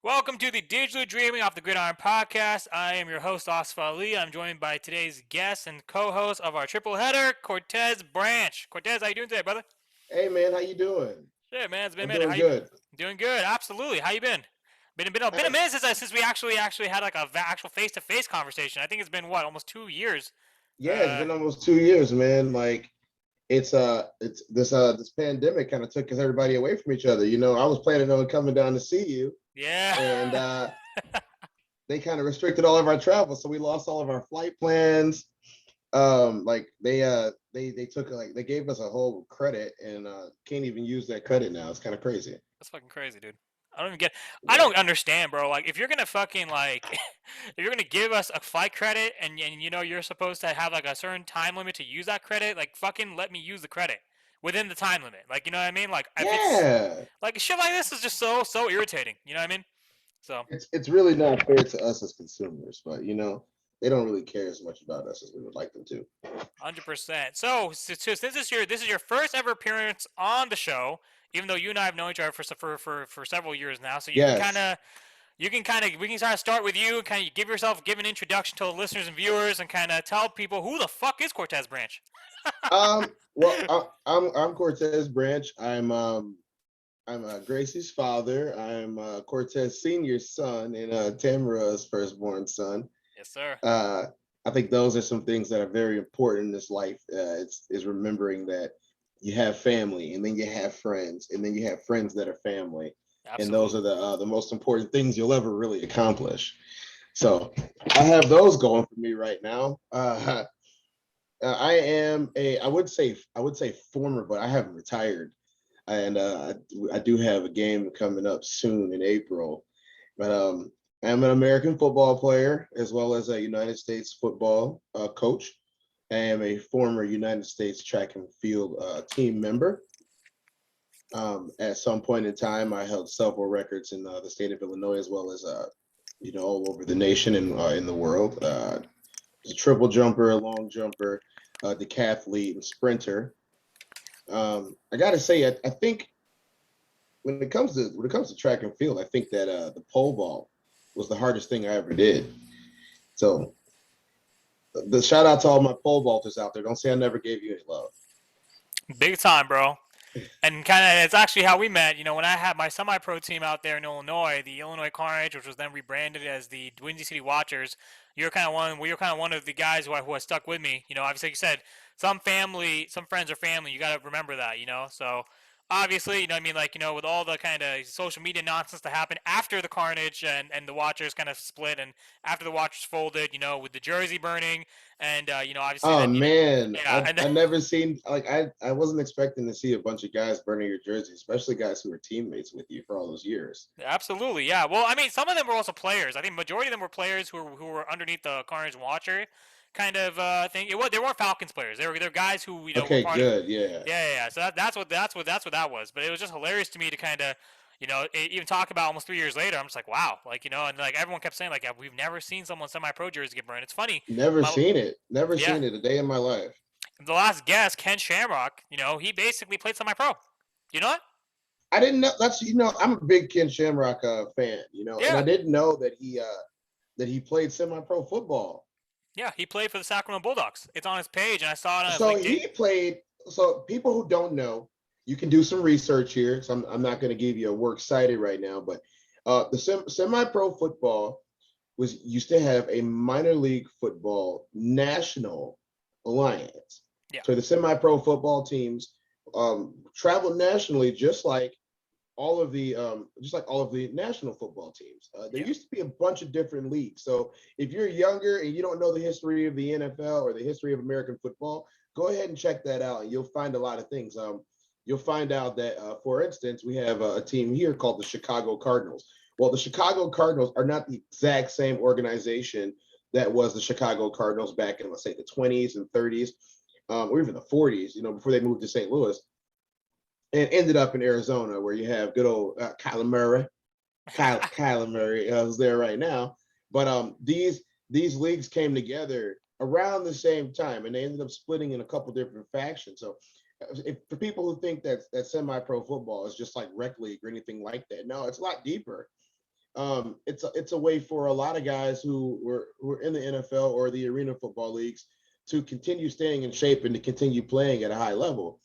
Welcome to the Digitally Dreaming Off the Gridiron podcast. I am your host, Asif Ali. I'm joined by today's guest and co-host of our triple header, Cortez Branch. Cortez, how you doing today, brother? Hey man, how you doing? Shit, man, it's been a I'm minute. How doing you been? good. Doing good, absolutely. How you been? Been a I, minute since we actually had like a actual face to face conversation. I think it's been almost 2 years. yeah, it's Uh, been almost 2 years, man. Like it's this pandemic kind of took everybody away from each other. I was planning on coming down to see you, yeah. and they kind of restricted all of our travel, so we lost all of our flight plans. Like they took they gave us a whole credit, and can't even use that credit now. It's kind of crazy. That's fucking crazy, dude. I don't even get. I Yeah. don't understand, bro. Like, if you're gonna fucking like, if you're gonna give us a flight credit and you're supposed to have like a certain time limit to use that credit, like fucking let me use the credit within the time limit. Like, you know what I mean? Like, if it's Yeah. like shit like this is just so irritating. You know what I mean? So, It's really not fair to us as consumers, but they don't really care as much about us as we would like them to. 100%. So this is your first ever appearance on the show, even though you and I have known each other for several years now. So Yes. we can kind of start with you, kind of give an introduction to the listeners and viewers, and kind of tell people who the fuck is Cortez Branch. Well, I'm Cortez Branch. I'm Gracie's father. I'm Cortez Senior's son and Tamara's firstborn son. Yes, sir. Uh, I think those are some things that are very important in this life. It's is remembering that you have family, and then you have friends, and then you have friends that are family, and those are Absolutely. the most important things you'll ever really accomplish. So I have those going for me right now. I am I would say former, but I haven't retired, and I do have a game coming up soon in April. But I'm an American football player as well as a United States football coach. I am a former United States track and field team member. At some point in time, I held several records in the state of Illinois as well as all over the nation and in the world. A triple jumper, a long jumper, decathlete, and sprinter. I got to say, I think when it comes to track and field, I think that the pole vault was the hardest thing I ever did. So the shout out to all my pole vaulters out there. Don't say I never gave you any love. Big time, bro. And kind of, it's actually how we met. When I had my semi-pro team out there in Illinois, the Illinois Carnage, which was then rebranded as the Windy City Watchers. We were kind of one of the guys who has stuck with me. Obviously, like you said, some friends are family. You got to remember that. So obviously, what I mean, like, with all the kind of social media nonsense that happened after the Carnage and the Watchers kind of split, and after the Watchers folded, with the jersey burning, and obviously Oh then man, yeah, I and I never seen like I wasn't expecting to see a bunch of guys burning your jersey, especially guys who were teammates with you for all those years. Absolutely, yeah. Well, I mean, some of them were also players. I think majority of them were players who were underneath the Carnage Watcher kind of thing. They weren't Falcons players. They're guys who were Okay, part of. good, yeah. Yeah. So that's what that was. But it was just hilarious to me to kind of even talk about almost 3 years later. I'm just like, wow, like and like everyone kept saying like, yeah, we've never seen someone semi-pro jersey get burned. It's funny. Never My seen it. Never Yeah, seen it a day in my life. the last guest, Ken Shamrock. He basically played semi-pro. You know what? I didn't know that's I'm a big Ken Shamrock fan, and I Yeah, didn't know that he played semi-pro football. yeah. He played for the Sacramento Bulldogs. It's on his page, and I saw it on his So LinkedIn. he played. So people who don't know, you can do some research here. So I'm not going to give you a works cited right now, but the semi-pro football was used to have a minor league football national alliance. Yeah. So the semi-pro football teams traveled nationally, just like all of the national football teams. There Yeah. used to be a bunch of different leagues. So if you're younger and you don't know the history of the NFL or the history of American football, go ahead and check that out, and you'll find a lot of things. You'll find out that, for instance, we have a team here called the Chicago Cardinals. Well, the Chicago Cardinals are not the exact same organization that was the Chicago Cardinals back in, let's say, the 20s and 30s, or even the 40s, before they moved to St. Louis and ended up in Arizona, where you have good old Kyler Murray. Kyler Murray who's there right now. But these leagues came together around the same time, and they ended up splitting in a couple different factions. So, for people who think that semi-pro football is just like rec league or anything like that, no, it's a lot deeper. it's a way for a lot of guys who are in the NFL or the arena football leagues to continue staying in shape and to continue playing at a high level.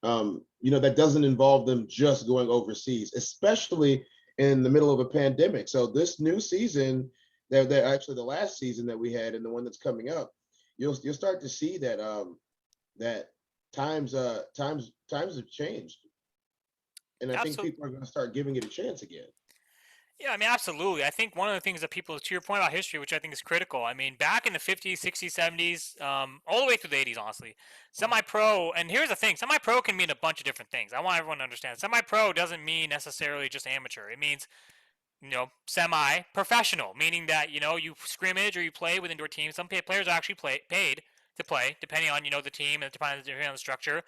That doesn't involve them just going overseas, especially in the middle of a pandemic. So this new season, that actually the last season that we had and the one that's coming up, you'll start to see that times have changed, and I think Absolutely. people are going to start giving it a chance again. Yeah, I mean, absolutely. I think one of the things that people, to your point about history, which I think is critical, I mean, back in the 50s, 60s, 70s, all the way through the 80s, honestly, semi pro, and here's the thing, semi pro can mean a bunch of different things. I want everyone to understand. Semi pro doesn't mean necessarily just amateur. It means semi-professional, meaning that you scrimmage or you play with indoor teams. Some players are actually paid to play, depending on the team and depending on the structure,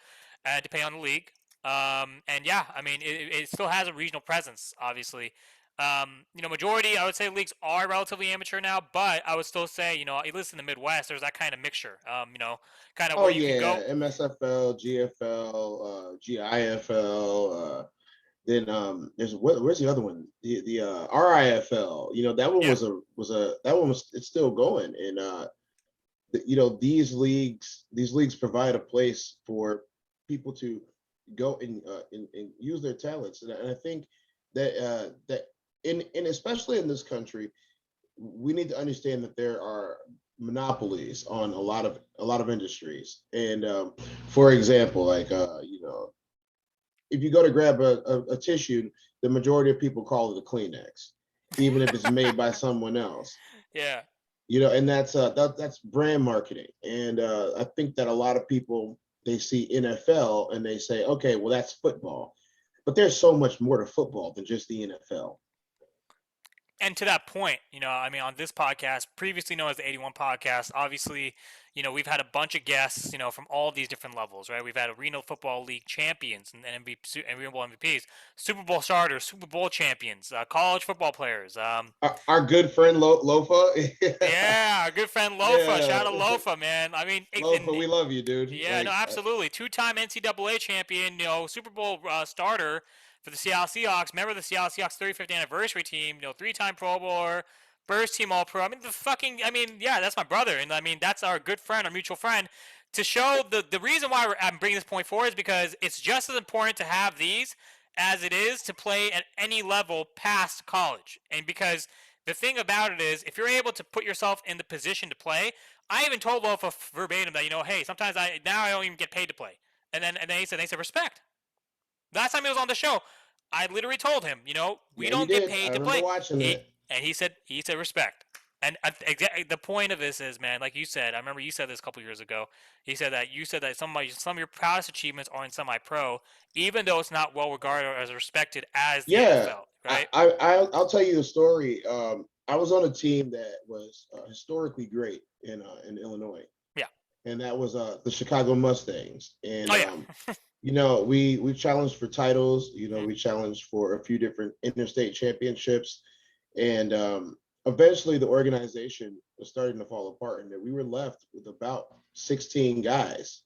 depending on the league. And yeah, I mean, it still has a regional presence, obviously. Majority, I would say, leagues are relatively amateur now, but I would still say, at least in the Midwest, there's that kind of mixture. Kind of Oh where you can yeah, go. MSFL, GFL, GIFL. Then where's the other one? The RIFL. That one Yeah. was it's still going, and these leagues provide a place for people to go and use their talents, and I think that in especially in this country, we need to understand that there are monopolies on a lot of industries, and for example, like if you go to grab a tissue, the majority of people call it a Kleenex, even if it's made by someone else. Yeah. And that's brand marketing. And I think that a lot of people, they see NFL and they say, okay, well, that's football, but there's so much more to football than just the NFL. And to that point, I mean, on this podcast, previously known as the 81 podcast, obviously, we've had a bunch of guests, from all these different levels, right? We've had Arena Football League champions and Arena Bowl MVPs, Super Bowl starters, Super Bowl champions, college football players. Our good friend Lofa. Yeah, our good friend Lofa. Shout Yeah, out to Lofa, man. I mean, Lofa, we love you, dude. yeah, no, Like, absolutely. Two-time NCAA champion, Super Bowl starter for the Seattle Seahawks. Member of the Seattle Seahawks 35th anniversary team. Three-time Pro Bowler, first team All-Pro. I mean, yeah, that's my brother, and I mean that's our good friend, our mutual friend. To show the reason why I'm bringing this point forward is because it's just as important to have these as it is to play at any level past college, and because the thing about it is, if you're able to put yourself in the position to play, I even told Lofa verbatim that hey, sometimes I don't even get paid to play, and then they said respect. Last time he was on the show, I literally told him, we yeah, you don't get did. I paid to remember play. watching He that. and he said respect. And the point of this is, man, like you said, I remember you said this a couple years ago. You said that some of your proudest achievements are in semi-pro, even though it's not well regarded or as respected as the Yeah, NFL, right? I'll tell you the story. I was on a team that was historically great in Illinois, Yeah. and that was the Chicago Mustangs. And Oh yeah. we challenged for titles. Mhm. We challenged for a few different interstate championships, and eventually the organization was starting to fall apart, and that we were left with about 16 guys.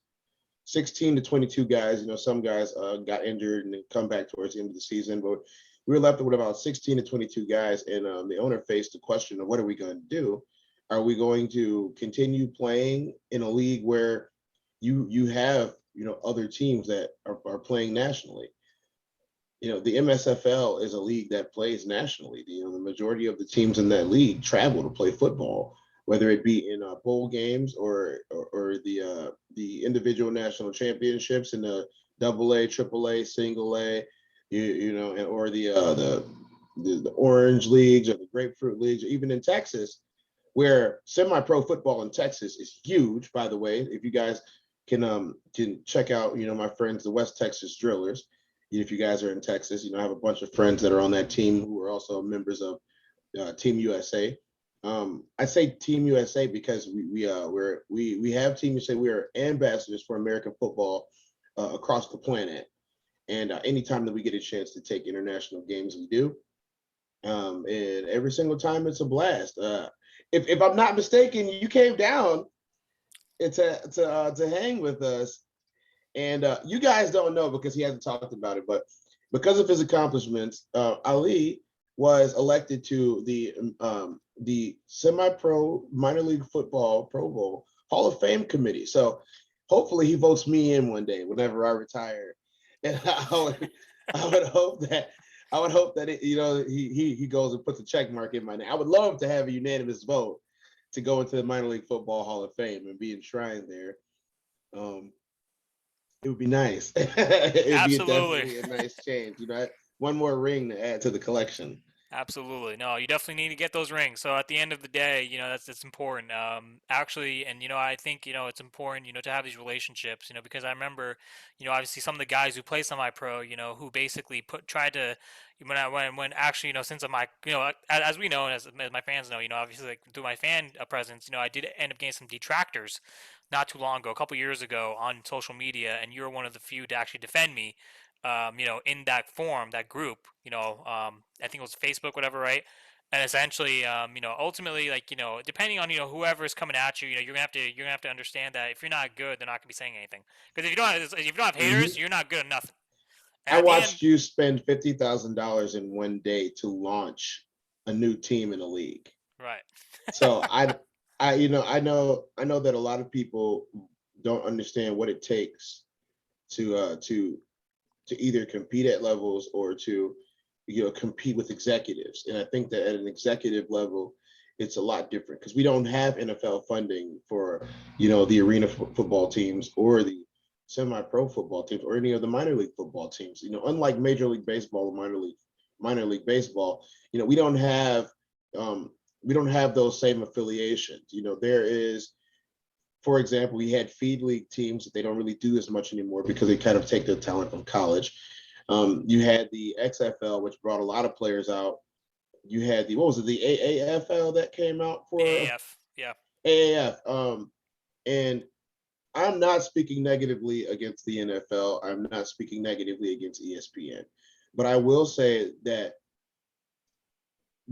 16 to 22 guys. Some guys got injured and then come back towards the end of the season, but we were left with about 16 to 22 guys, and the owner faced the question of what are we going to do? Are we going to continue playing in a league where you have other teams that are playing nationally? The MSFL is a league that plays nationally. The majority of the teams in that league travel to play football, whether it be in bowl games or the individual national championships in the double A, triple A, single A, or the orange leagues or the grapefruit leagues, or even in Texas, where semi-pro football in Texas is huge. By the way, if you guys can check out, my friends, the West Texas Drillers. If you guys are in Texas, I have a bunch of friends that are on that team who are also members of Team USA. I say Team USA because we have Team USA. We are ambassadors for American football across the planet, and anytime that we get a chance to take international games, we do. And every single time, it's a blast. If I'm not mistaken, you came down to hang with us, and you guys don't know because he hasn't talked about it, but because of his accomplishments, Ali was elected to the semi-pro minor league football Pro Bowl Hall of Fame committee. So hopefully he votes me in one day whenever I retire, and I would hope that he goes and puts a check mark in my name. I would love to have a unanimous vote to go into the minor league football Hall of Fame and be enshrined there. It would be nice. It'd be Absolutely. definitely a nice change. One more ring to add to the collection. Absolutely. No, you definitely need to get those rings. So at the end of the day, that's important. Actually, and I think it's important to have these relationships. Because I remember, obviously some of the guys who play semi-pro, who basically tried to when actually since I'm like as we know and as my fans know, obviously like through my fan presence, I did end up getting some detractors not too long ago, a couple years ago on social media, and you're one of the few to actually defend me in that forum, that group, I think it was Facebook, whatever, right? And essentially, ultimately, like, depending on, whoever is coming at you, you're gonna have to understand that if you're not good, they're not gonna be saying anything. Because if you don't have haters, Mhm. you're not good at nothing. And I at the end, watched you spend $50,000 in one day to launch a new team in the league. right, So I know that a lot of people don't understand what it takes to either compete at levels or to compete with executives. And I think that at an executive level, it's a lot different because we don't have NFL funding for the arena football teams or the semi-pro football teams or any of the minor league football teams. Unlike Major League Baseball or minor league baseball, we don't have those same affiliations. There is, for example, we had feed league teams that they don't really do as much anymore because they kind of take their talent from college. You had the XFL, which brought a lot of players out. You had the what was it, the AAFL that came out for AAF, yeah, AAF. And I'm not speaking negatively against the NFL. I'm not speaking negatively against ESPN, but I will say that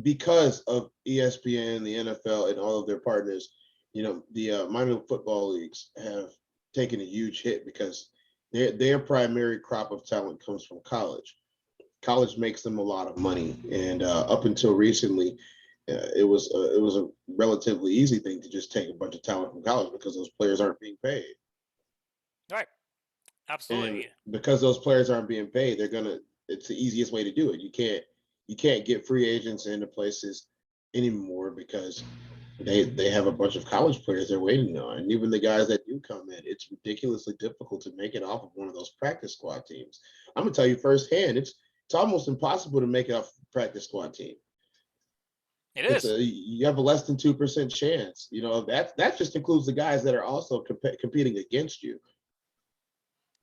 because of ESPN, the NFL, and all of their partners, the minor football leagues have taken a huge hit because their primary crop of talent comes from college. College makes them a lot of money, and up until recently, it was a relatively easy thing to just take a bunch of talent from college because those players aren't being paid, right, and absolutely. because those players aren't being paid, it's the easiest way to do it. You can't get free agents into places anymore because they have a bunch of college players they're waiting on. And even the guys that do come in, it's ridiculously difficult to make it off of one of those practice squad teams. I'm gonna tell you firsthand, it's almost impossible to make it off a practice squad team. It It's is. you have a less than 2% chance. That just includes the guys that are also competing against you.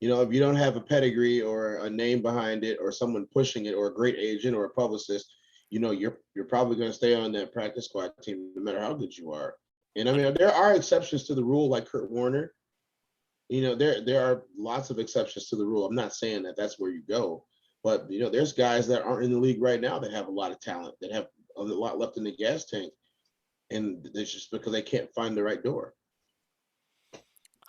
If you don't have a pedigree or a name behind it or someone pushing it or a great agent or a publicist, you're probably going to stay on that practice squad team no matter how good you are. And I mean, 100. there are exceptions to the rule, like Kurt Warner. There are lots of exceptions to the rule. I'm not saying that that's where you go, but there's guys that aren't in the league right now that have a lot of talent, that have a lot left in the gas tank, and it's just because they can't find the right door.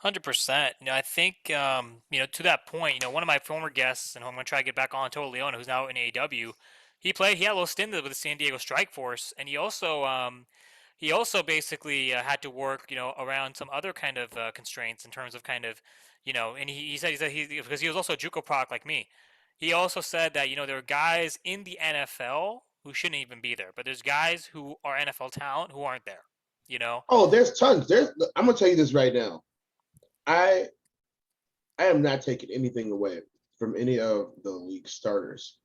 100%. I think, to that point, one of my former guests, and I'm going to try to get back on, Total Leona, who's now in AEW, he had a little stint with the San Diego Strike Force, and he also basically had to work, around some other kind of constraints in terms of kind of, and he said because he was also a JUCO product like me. He also said that, there are guys in the NFL who shouldn't even be there, but there's guys who are NFL talent who aren't there, you know? Oh, there's tons. I'm gonna tell you this right now. I I am not taking anything away from any of the league starters,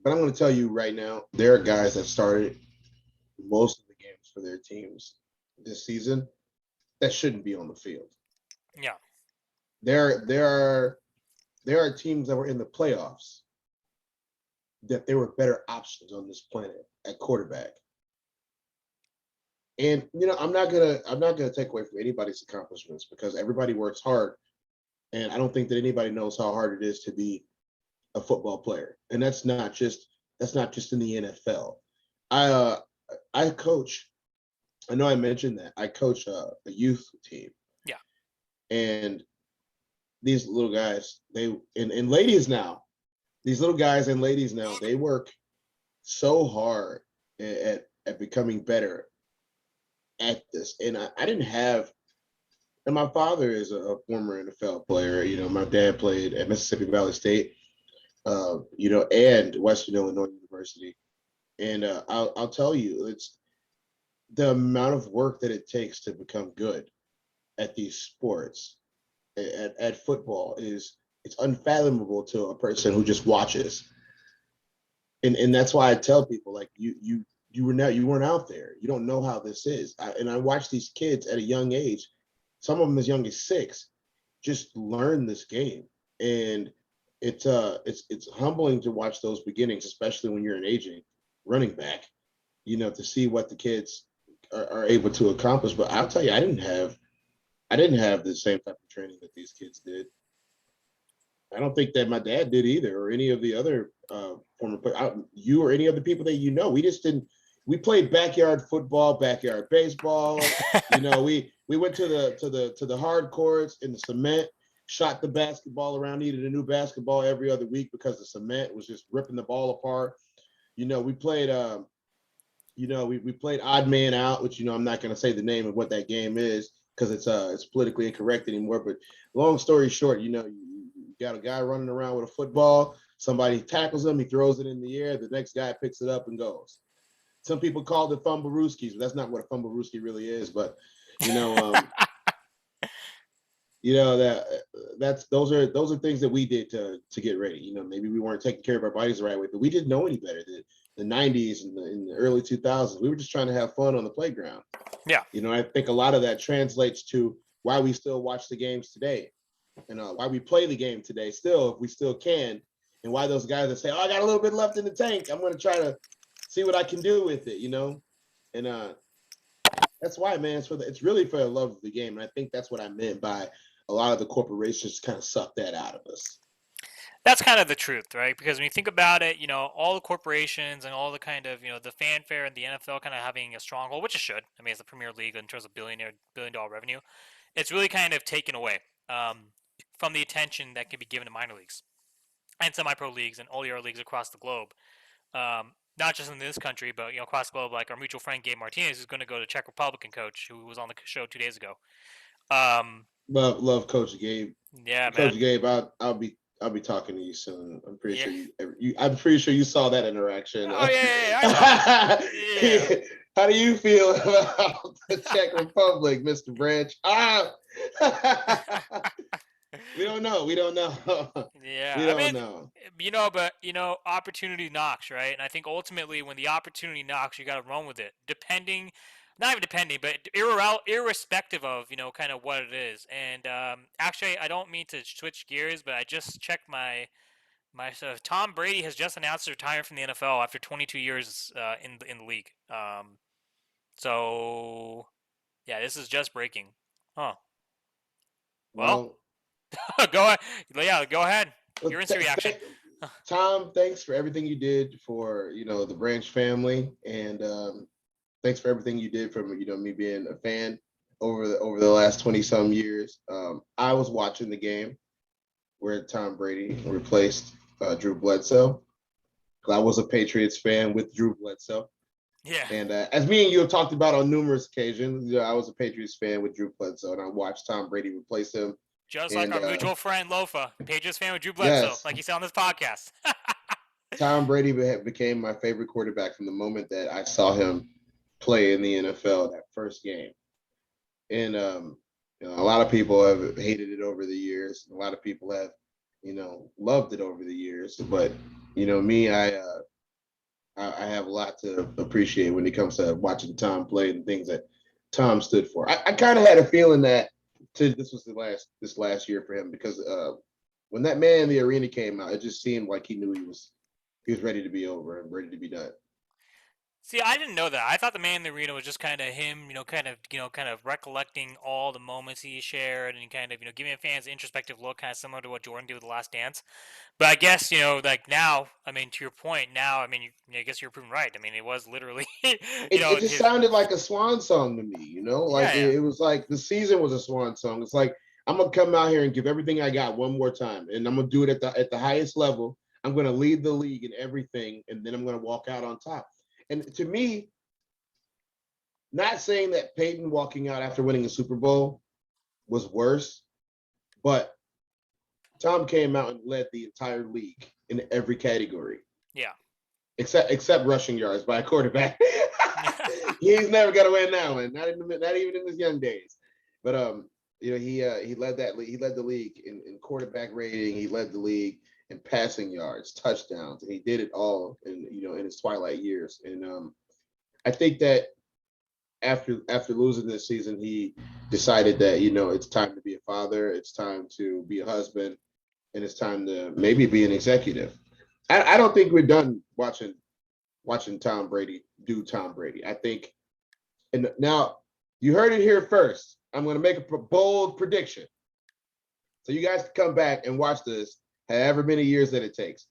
but I'm going to tell you right now, there are guys that started most of the games for their teams this season that shouldn't be on the field. Yeah. There are teams that were in the playoffs that there were better options on this planet at quarterback. And I'm not gonna take away from anybody's accomplishments because everybody works hard, and I don't think that anybody knows how hard it is to be a football player, and that's not just in the NFL. I uh, I coach. I know I mentioned that I coach a youth team, Yeah. and these little guys, and ladies now, these little guys and ladies now, they work. so hard at becoming better at this. And I didn't have, and my father is a former NFL player. You know, my dad played at Mississippi Valley State, and Western Illinois University. And I'll tell you, it's the amount of work that it takes to become good at these sports, at football, is it's unfathomable to a person who just watches. And that's why I tell people, like, you weren't out there. You don't know how this is. And I watch these kids at a young age, some of them as young as 6, just learn this game. And it's humbling to watch those beginnings, especially when you're an aging running back, to see what the kids are able to accomplish. But I'll tell you, I didn't have the same type of training that these kids did. I don't think that my dad did either, or any of the other former you or any other people that We just didn't. We played backyard football, backyard baseball. We went to the hard courts in the cement, shot the basketball around, needed a new basketball every other week because the cement was just ripping the ball apart. We played we played odd man out, which I'm not going to say the name of what that game is because it's politically incorrect anymore. But long story short, you got a guy running around with a football. Somebody tackles him, he throws it in the air. The next guy picks it up and goes. Some people called it fumblerooskies, but that's not what a fumblerooski really is. But those are things that we did to get ready. Maybe we weren't taking care of our bodies the right way, but we didn't know any better. The 90s and in the early 2000s, we were just trying to have fun on the playground. Yeah. I think a lot of that translates to why we still watch the games today, and why we play the game today still, if we still can, and why those guys that say, "Oh, I got a little bit left in the tank. I'm going to try to see what I can do with it," and that's why, man. It's really for the love of the game, and I think that's what I meant by a lot of the corporations kind of suck that out of us. That's kind of the truth, right? Because when you think about it, all the corporations and all the kind of, the fanfare and the NFL kind of having a stronghold, which it should. I mean, it's the Premier League in terms of billion-dollar revenue. It's really kind of taken away from the attention that can be given to minor leagues and semi-pro leagues and all the other leagues across the globe. Not just in this country, but across the globe. Like our mutual friend Gabe Martinez, who's going to go to Czech Republican coach, who was on the show 2 days ago. Love Coach Gabe. Yeah, Coach man. Gabe, I'll be talking to you soon. I'm pretty Yeah. sure I'm pretty sure you saw that interaction. Oh yeah, I saw it. Yeah. How do you feel about the Czech Republic, Mr. Branch? We don't know. Yeah, We I don't mean, know. but opportunity knocks, right? And I think ultimately, when the opportunity knocks, you got to run with it. Not even depending, but irrespective of kind of what it is. And actually, I don't mean to switch gears, but I just checked my Tom Brady has just announced his retirement from the NFL after 22 years in the league. So yeah, this is just breaking. Huh. Well, Well, go ahead. Yeah, go ahead. Your instant th- reaction. th- Tom, thanks for everything you did for the Branch family, and thanks for everything you did from me being a fan over the last 20 some years. I was watching the game where Tom Brady replaced Drew Bledsoe. I was a Patriots fan with Drew Bledsoe. Yeah. And as me and you have talked about on numerous occasions, I was a Patriots fan with Drew Bledsoe, and I watched Tom Brady replace him. Just like And our mutual friend Lofa, Patriots fan with Drew Bledsoe, yes, like he said on this podcast. Tom Brady became my favorite quarterback from the moment that I saw him play in the NFL that first game. And a lot of people have hated it over the years. A lot of people have, loved it over the years. But me, I have a lot to appreciate when it comes to watching Tom play and things that Tom stood for. I kind of had a feeling that this was this last year for him because when that Man in the Arena came out, it just seemed like he knew he was ready to be over and ready to be done. See, I didn't know that. I thought the Man in the Arena was just kind of him, kind of recollecting all the moments he shared and kind of, giving fans an introspective look, kind of similar to what Jordan did with The Last Dance. But I guess, like now, I mean, to your point, now, I mean, I guess you're proven right. I mean, it was literally, It just sounded like a swan song to me, like yeah, it was like the season was a swan song. It's like, I'm gonna come out here and give everything I got one more time, and I'm gonna do it at the highest level. I'm going to lead the league in everything, and then I'm going to walk out on top. And to me, not saying that Peyton walking out after winning a Super Bowl was worse, but Tom came out and led the entire league in every category. Yeah. Except rushing yards by a quarterback. He's never gonna win that one, not even in his young days. But he led the league in quarterback rating. He led the league in passing yards, touchdowns, and he did it all in his twilight years. And I think that after losing this season, he decided that it's time to be a father, it's time to be a husband, and it's time to maybe be an executive. I don't think we're done watching Tom Brady do Tom Brady. I think, and now you heard it here first. I'm going to make a bold prediction. So you guys can come back and watch this however many years that it takes.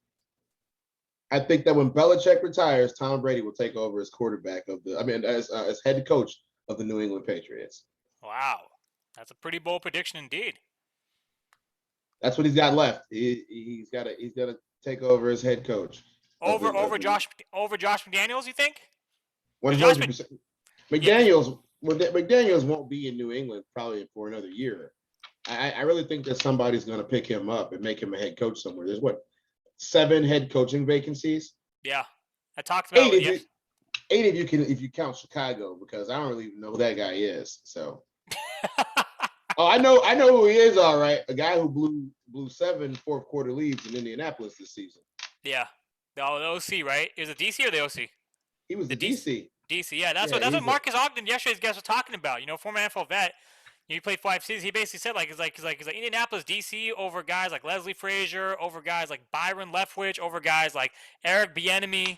I think that when Belichick retires, Tom Brady will take over as quarterback as head coach of the New England Patriots. Wow. That's a pretty bold prediction indeed. That's what he's got left. He's got to take over as head coach. Over Josh McDaniels, you think? 100%. McDaniels won't be in New England probably for another year. I really think that somebody's going to pick him up and make him a head coach somewhere. There's 7 head coaching vacancies. Yeah, I talked about eight if you count Chicago, because I don't really even know who that guy is. So, I know who he is. All right, a guy who blew 7 fourth quarter leads in Indianapolis this season. Yeah, the OC, right? Is it DC or the OC? He was the DC. DC, yeah. That's what Marcus Ogden yesterday's guest was talking about. Former NFL vet. He played 5 seasons. He basically said he's like Indianapolis DC over guys like Leslie Frazier, over guys like Byron Leftwich, over guys like Eric Bieniemy.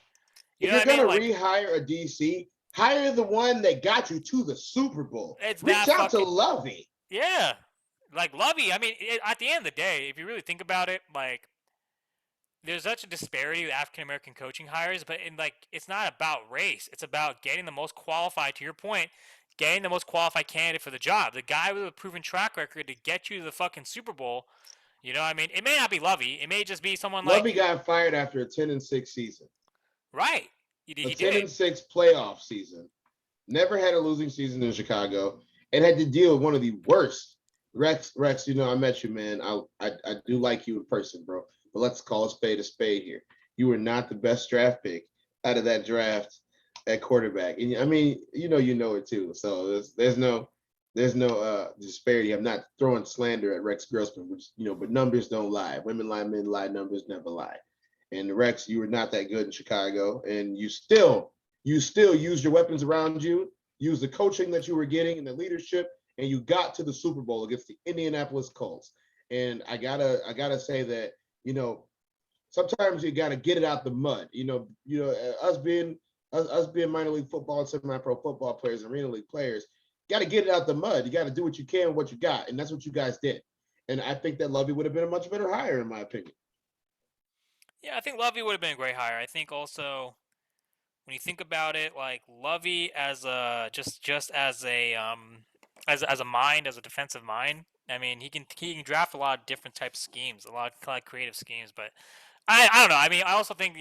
If you're gonna rehire a DC, hire the one that got you to the Super Bowl. Reach out to Lovey. Yeah, like Lovey. I mean, at the end of the day, if you really think about it, there's such a disparity with African American coaching hires, but it's not about race. It's about getting the most qualified. To your point, getting the most qualified candidate for the job, the guy with a proven track record to get you to the fucking Super Bowl. It may not be Lovey. It may just be someone Lovey got fired after a 10-6 season. Right. He did. 10-6 playoff season. Never had a losing season in Chicago, and had to deal with one of the worst. Rex, I met you, man. I do like you in person, bro. But let's call a spade here. You were not the best draft pick out of that draft at quarterback. And I mean, you know it too. So there's no disparity. I'm not throwing slander at Rex Grossman, which but numbers don't lie. Women lie, men lie, numbers never lie. And Rex, you were not that good in Chicago, and you still used your weapons around you, used the coaching that you were getting and the leadership, and you got to the Super Bowl against the Indianapolis Colts. And I gotta say that sometimes you gotta get it out the mud. Us being minor league football and semi-pro football players and arena league players, got to get it out the mud. You got to do what you can, what you got, and that's what you guys did. And I think that Lovey would have been a much better hire, in my opinion. Yeah, I think Lovey would have been a great hire. I think also, when you think about it, Lovey as a just as a mind, as a defensive mind. I mean, he can draft a lot of different types of schemes, a lot of creative schemes. But I don't know. I mean, I also think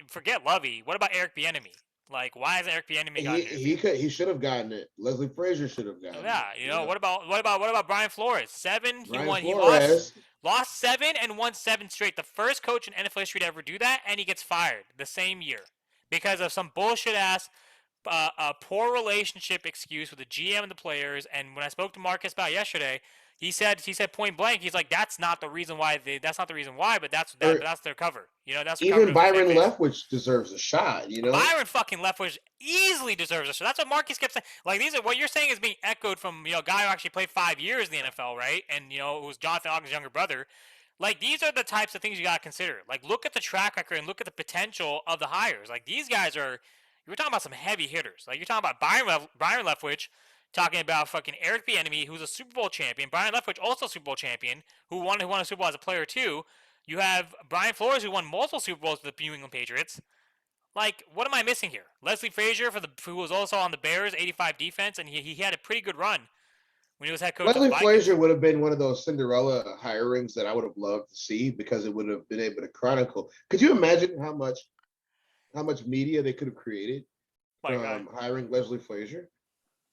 forget Lovey. What about Eric Bieniemy? Why hasn't Eric Bieniemy gotten it? He should have gotten it. Leslie Frazier should have gotten it. Yeah, what about Brian Flores? 7. He lost 7 and won 7 straight. The first coach in NFL history to ever do that, and he gets fired the same year because of some bullshit ass poor relationship excuse with the GM and the players. And when I spoke to Marcus about yesterday, he said point blank, he's like, that's not the reason why, but that's their cover. That's even Byron Leftwich deserves a shot. Byron fucking Leftwich easily deserves a shot. That's what Marcus kept saying. These are what you're saying is being echoed from a guy who actually played 5 years in the NFL, right? And it was Jonathan Ogden's younger brother. These are the types of things you gotta consider. Look at the track record and look at the potential of the hires. These guys are. You're talking about some heavy hitters. You're talking about Byron Leftwich, talking about fucking Eric Bieniemy, who's a Super Bowl champion. Brian Leftwich, also a Super Bowl champion, who won a Super Bowl as a player too. You have Brian Flores, who won multiple Super Bowls with the New England Patriots. What am I missing here? Leslie Frazier, who was also on the Bears '85 defense, and he had a pretty good run. when he was head coach of the Leslie Vikings. Frazier would have been one of those Cinderella hirings that I would have loved to see because it would have been able to chronicle. Could you imagine how much media they could have created My God, from hiring Leslie Frazier?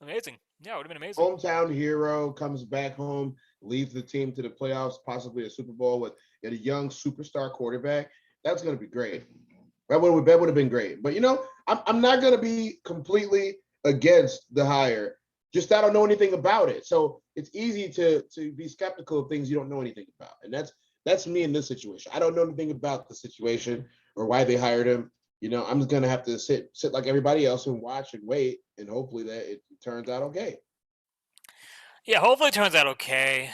amazing. Yeah, it would have been amazing. Hometown hero comes back home, leads the team to the playoffs, possibly a Super Bowl with a young superstar quarterback. That's going to be great. That would have been great. But I'm not going to be completely against the hire. Just I don't know anything about it, so it's easy to be skeptical of things you don't know anything about, and that's me in this situation. I don't know anything about the situation or why they hired him. I'm just gonna have to sit like everybody else and watch and wait, and hopefully that it turns out okay. Yeah, hopefully it turns out okay.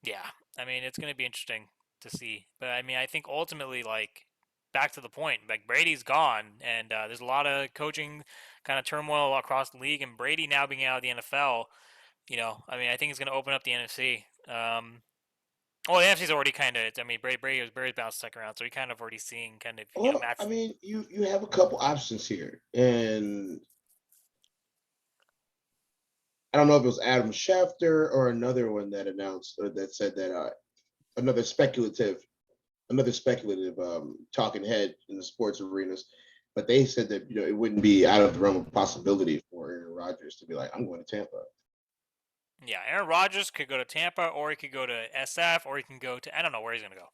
Yeah, I mean it's going to be interesting to see, but I mean I think ultimately like back to the point, like Brady's gone, and there's a lot of coaching kind of turmoil across the league, and Brady now being out of the NFL. I mean I think it's going to open up the NFC. Well, the NFC's already kind of. I mean, Brady's bounced second round, so we kind of already seeing kind of Well, I Matt's. mean, you have a couple options here, and I don't know if it was Adam Schefter or another one that announced or that said that another speculative talking head in the sports arenas, but they said that it wouldn't be out of the realm of possibility for Aaron Rodgers to be like, I'm going to Tampa. Yeah, Aaron Rodgers could go to Tampa, or he could go to SF, or he can go to I don't know where he's gonna go.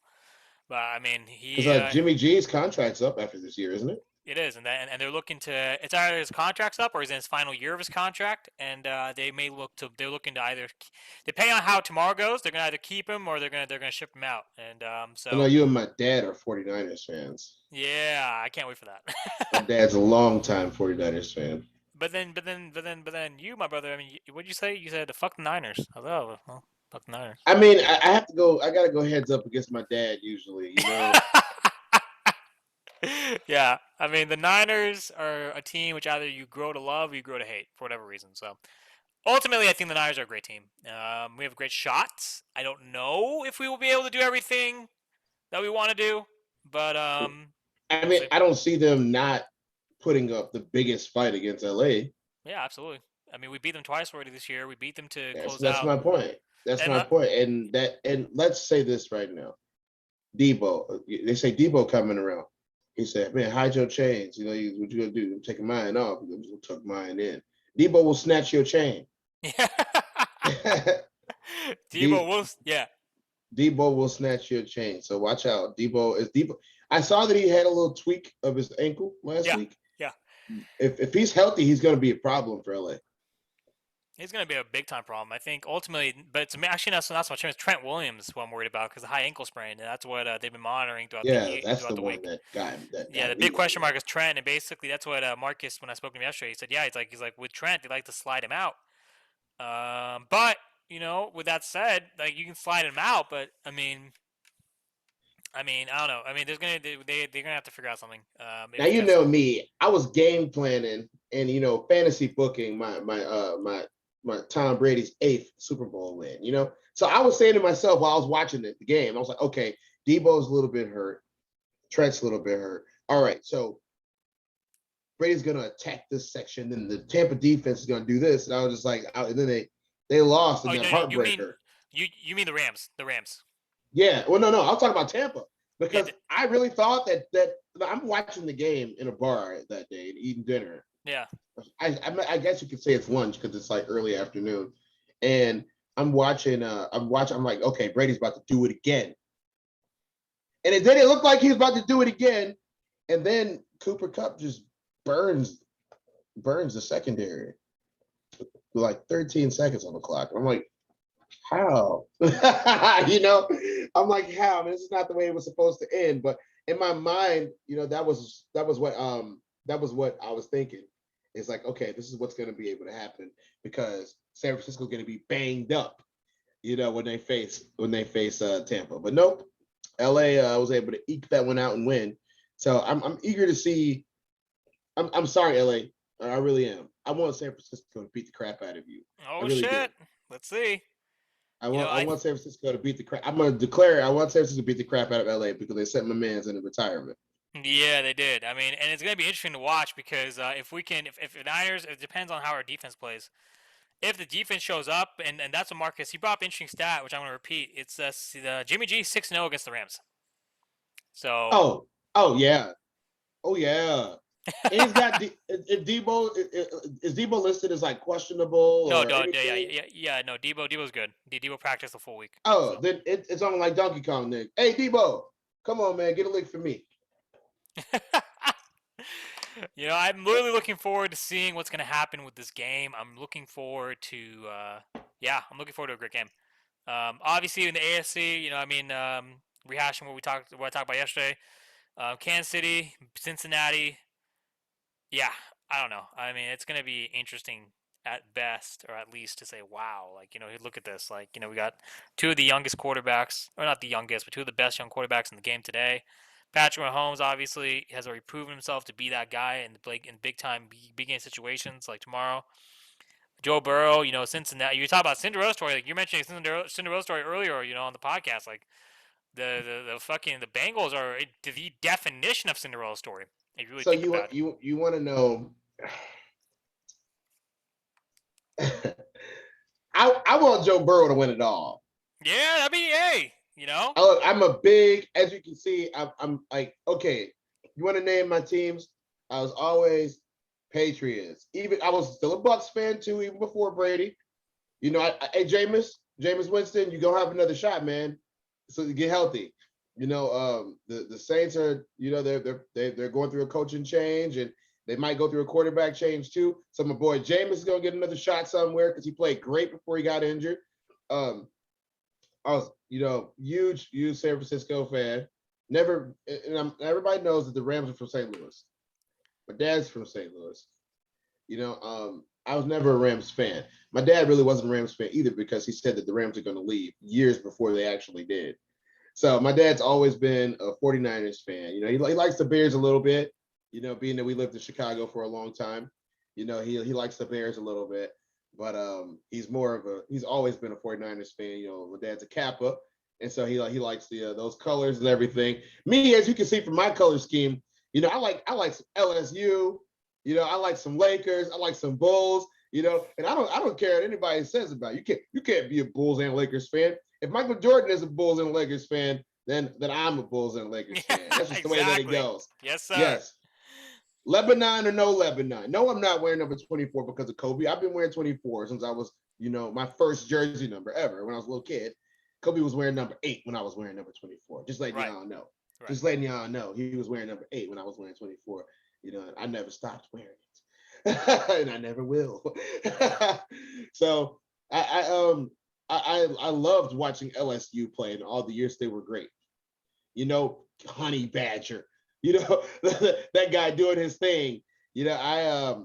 But I mean, Because Jimmy G's contract's up after this year, isn't it? it is, and they're looking to. It's either his contract's up or he's in his final year of his contract, and they're looking to either, depending on how tomorrow goes, they're gonna either keep him or they're gonna ship him out, and I know so you and my dad are 49ers fans. yeah, I can't wait for My that. dad's a longtime 49ers fan. But then, you, my brother. I mean, what'd you say? You said fuck the Niners. Oh, well, fuck the Niners. I mean, I have to go. I got to go heads up against my dad usually. Yeah, I mean the Niners are a team which either you grow to love or you grow to hate for whatever reason. So ultimately, I think the Niners are a great team. We have great shots. I don't know if we will be able to do everything that we want to do, but I we'll mean, see. I don't see them not putting up the biggest fight against LA. Yeah, absolutely. I mean, we beat them twice already this year. We beat them to That's close that's out, my point. That's and my point. And let's say this right now. Debo, they say Debo coming around. He said, "Man, hide your chains. What you gonna do? I'm taking mine off. I'm gonna tuck mine in. Debo will snatch your chain. yeah, Debo D, Wolf. Yeah, Debo will snatch your chain. So watch out. Debo. I saw that he had a little tweak of his ankle last yeah, week. yeah. If he's healthy, he's gonna be a problem for LA. He's going to be a big time problem, I think. Ultimately, but it's actually not so much him. It's Trent Williams who I'm worried about because the high ankle sprain, and that's what they've been monitoring Yeah, that's throughout the the one week. Yeah, that got the big me. question mark is Trent, and basically that's what Marcus, when I spoke to him yesterday, he said, yeah, he's like with Trent, they like to slide him out. But with that said, like you can slide him out, but I mean, I don't know. I mean, they're gonna have to figure out something. Now If you just know me. I was game planning and fantasy booking my Tom Brady's eighth Super Bowl win. So I was saying to myself while I was watching the game, I was like, okay, Debo's a little bit hurt, Trent's a little bit hurt. All right, so Brady's gonna attack this section, then the Tampa defense is gonna do this, and I was just like, and then they lost in oh that no, no, you mean heartbreaker. you mean the Rams, the Rams. Yeah, well, no, I'll talk about Tampa Yeah, because I really thought that I'm watching the game in a bar that day and eating dinner. yeah. I guess you could say it's lunch because it's like early afternoon, and I'm watching. I'm like, okay, Brady's about to do it again, and then it looked like he's about to do it again, and then Cooper Cup just burns the secondary with like 13 seconds on the clock. I'm like, how? I'm like, how? I mean, this is not the way it was supposed to end. But in my mind, that was what I was thinking. It's like, okay, this is what's going to be able to happen because San Francisco's going to be banged up, when they face Tampa. But nope, LA was able to eke that one out and win. So I'm eager to see. I'm sorry, LA. I really am. I want San Francisco to beat the crap out of you. I Oh really do. shit. Let's see. I You know, want I I want San Francisco to beat the crap. I'm gonna declare I want San Francisco to beat the crap out of LA because they sent my man's into retirement. Yeah, they did. I mean, and it's gonna be interesting to watch because if we can, if the Niners, it depends on how our defense plays. if the defense shows up, and that's what Marcus, he brought up an interesting stat, which I'm going to repeat. It's the Jimmy G 6-0 against the Rams. So, Oh yeah. Oh yeah. And he's got Debo. Is Debo listed as like questionable no, or anything? no, Debo's good. Debo practiced the full week. Oh, So. then it's on like Donkey Kong, Nick. Hey Debo, come on, man, get a lick for me. I'm literally looking forward to seeing what's going to happen with this game. I'm looking forward to, I'm looking forward to a great game. Obviously, in the AFC, rehashing what I talked about yesterday. Kansas City, Cincinnati. Yeah, I don't know. I mean, it's going to be interesting at best, or at least to say, wow, look at this. We got two of the youngest quarterbacks, or not the youngest, but two of the best young quarterbacks in the game today. Patrick Mahomes obviously has already proven himself to be that guy in big time, big game situations like tomorrow. Joe Burrow, Cincinnati. You talk about Cinderella story, like you're mentioning Cinderella story earlier, on the podcast. Like the fucking the Bengals are the definition of Cinderella story. If you really So think you about want it. you want to know? I want Joe Burrow to win it all. Yeah, that'd be hey. I'm a big, as you can see, I'm like, okay, you want to name my teams? I was always Patriots. Even I was still a Bucks fan too, even before Brady. Hey Jameis Winston, you gonna have another shot, man. So you get healthy. The Saints are, they're going through a coaching change and they might go through a quarterback change too. So my boy Jameis is gonna get another shot somewhere because he played great before he got injured. I was, huge San Francisco fan. Never, everybody knows that the Rams are from St. Louis. My dad's from St. Louis. I was never a Rams fan. My dad really wasn't a Rams fan either because he said that the Rams are going to leave years before they actually did. So my dad's always been a 49ers fan. He likes the Bears a little bit, being that we lived in Chicago for a long time. He likes the Bears a little bit. But he's always been a 49ers fan. My dad's a Kappa. And so he likes those colors and everything. Me, as you can see from my color scheme, I like some LSU. I like some Lakers. I like some Bulls. And I don't care what anybody says about it. You can't be a Bulls and Lakers fan. If Michael Jordan is a Bulls and Lakers fan, then I'm a Bulls and Lakers fan. That's just the way that it goes. Yes, sir. Yes. Lebanon or no Lebanon. No, I'm not wearing number 24 because of Kobe. I've been wearing 24 since I was, my first jersey number ever when I was a little kid. Kobe was wearing number 8 when I was wearing number 24. Just letting y'all know. Right. Just letting y'all know he was wearing number 8 when I was wearing 24. I never stopped wearing it, and I never will. So I loved watching LSU play, and all the years they were great. Honey Badger. That guy doing his thing. I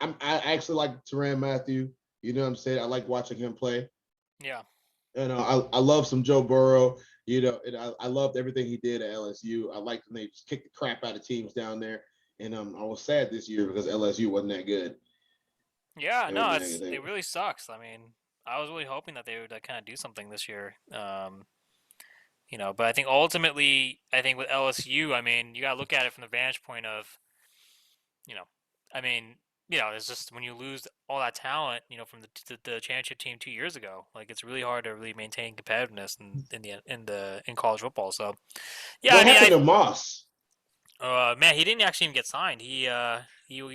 actually like Tyrann Mathieu. You know what I'm saying? I like watching him play. Yeah. I love some Joe Burrow. And I loved everything he did at LSU. I liked when they just kicked the crap out of teams down there. And I was sad this year because LSU wasn't that good. Yeah, no, it really sucks. I mean, I was really hoping that they would kind of do something this year. But I think ultimately, with LSU, I mean, you got to look at it from the vantage point of, it's just when you lose all that talent, from the championship team 2 years ago, like it's really hard to really maintain competitiveness in college football. So, yeah, what happened to Moss? Man, he didn't actually even get signed. He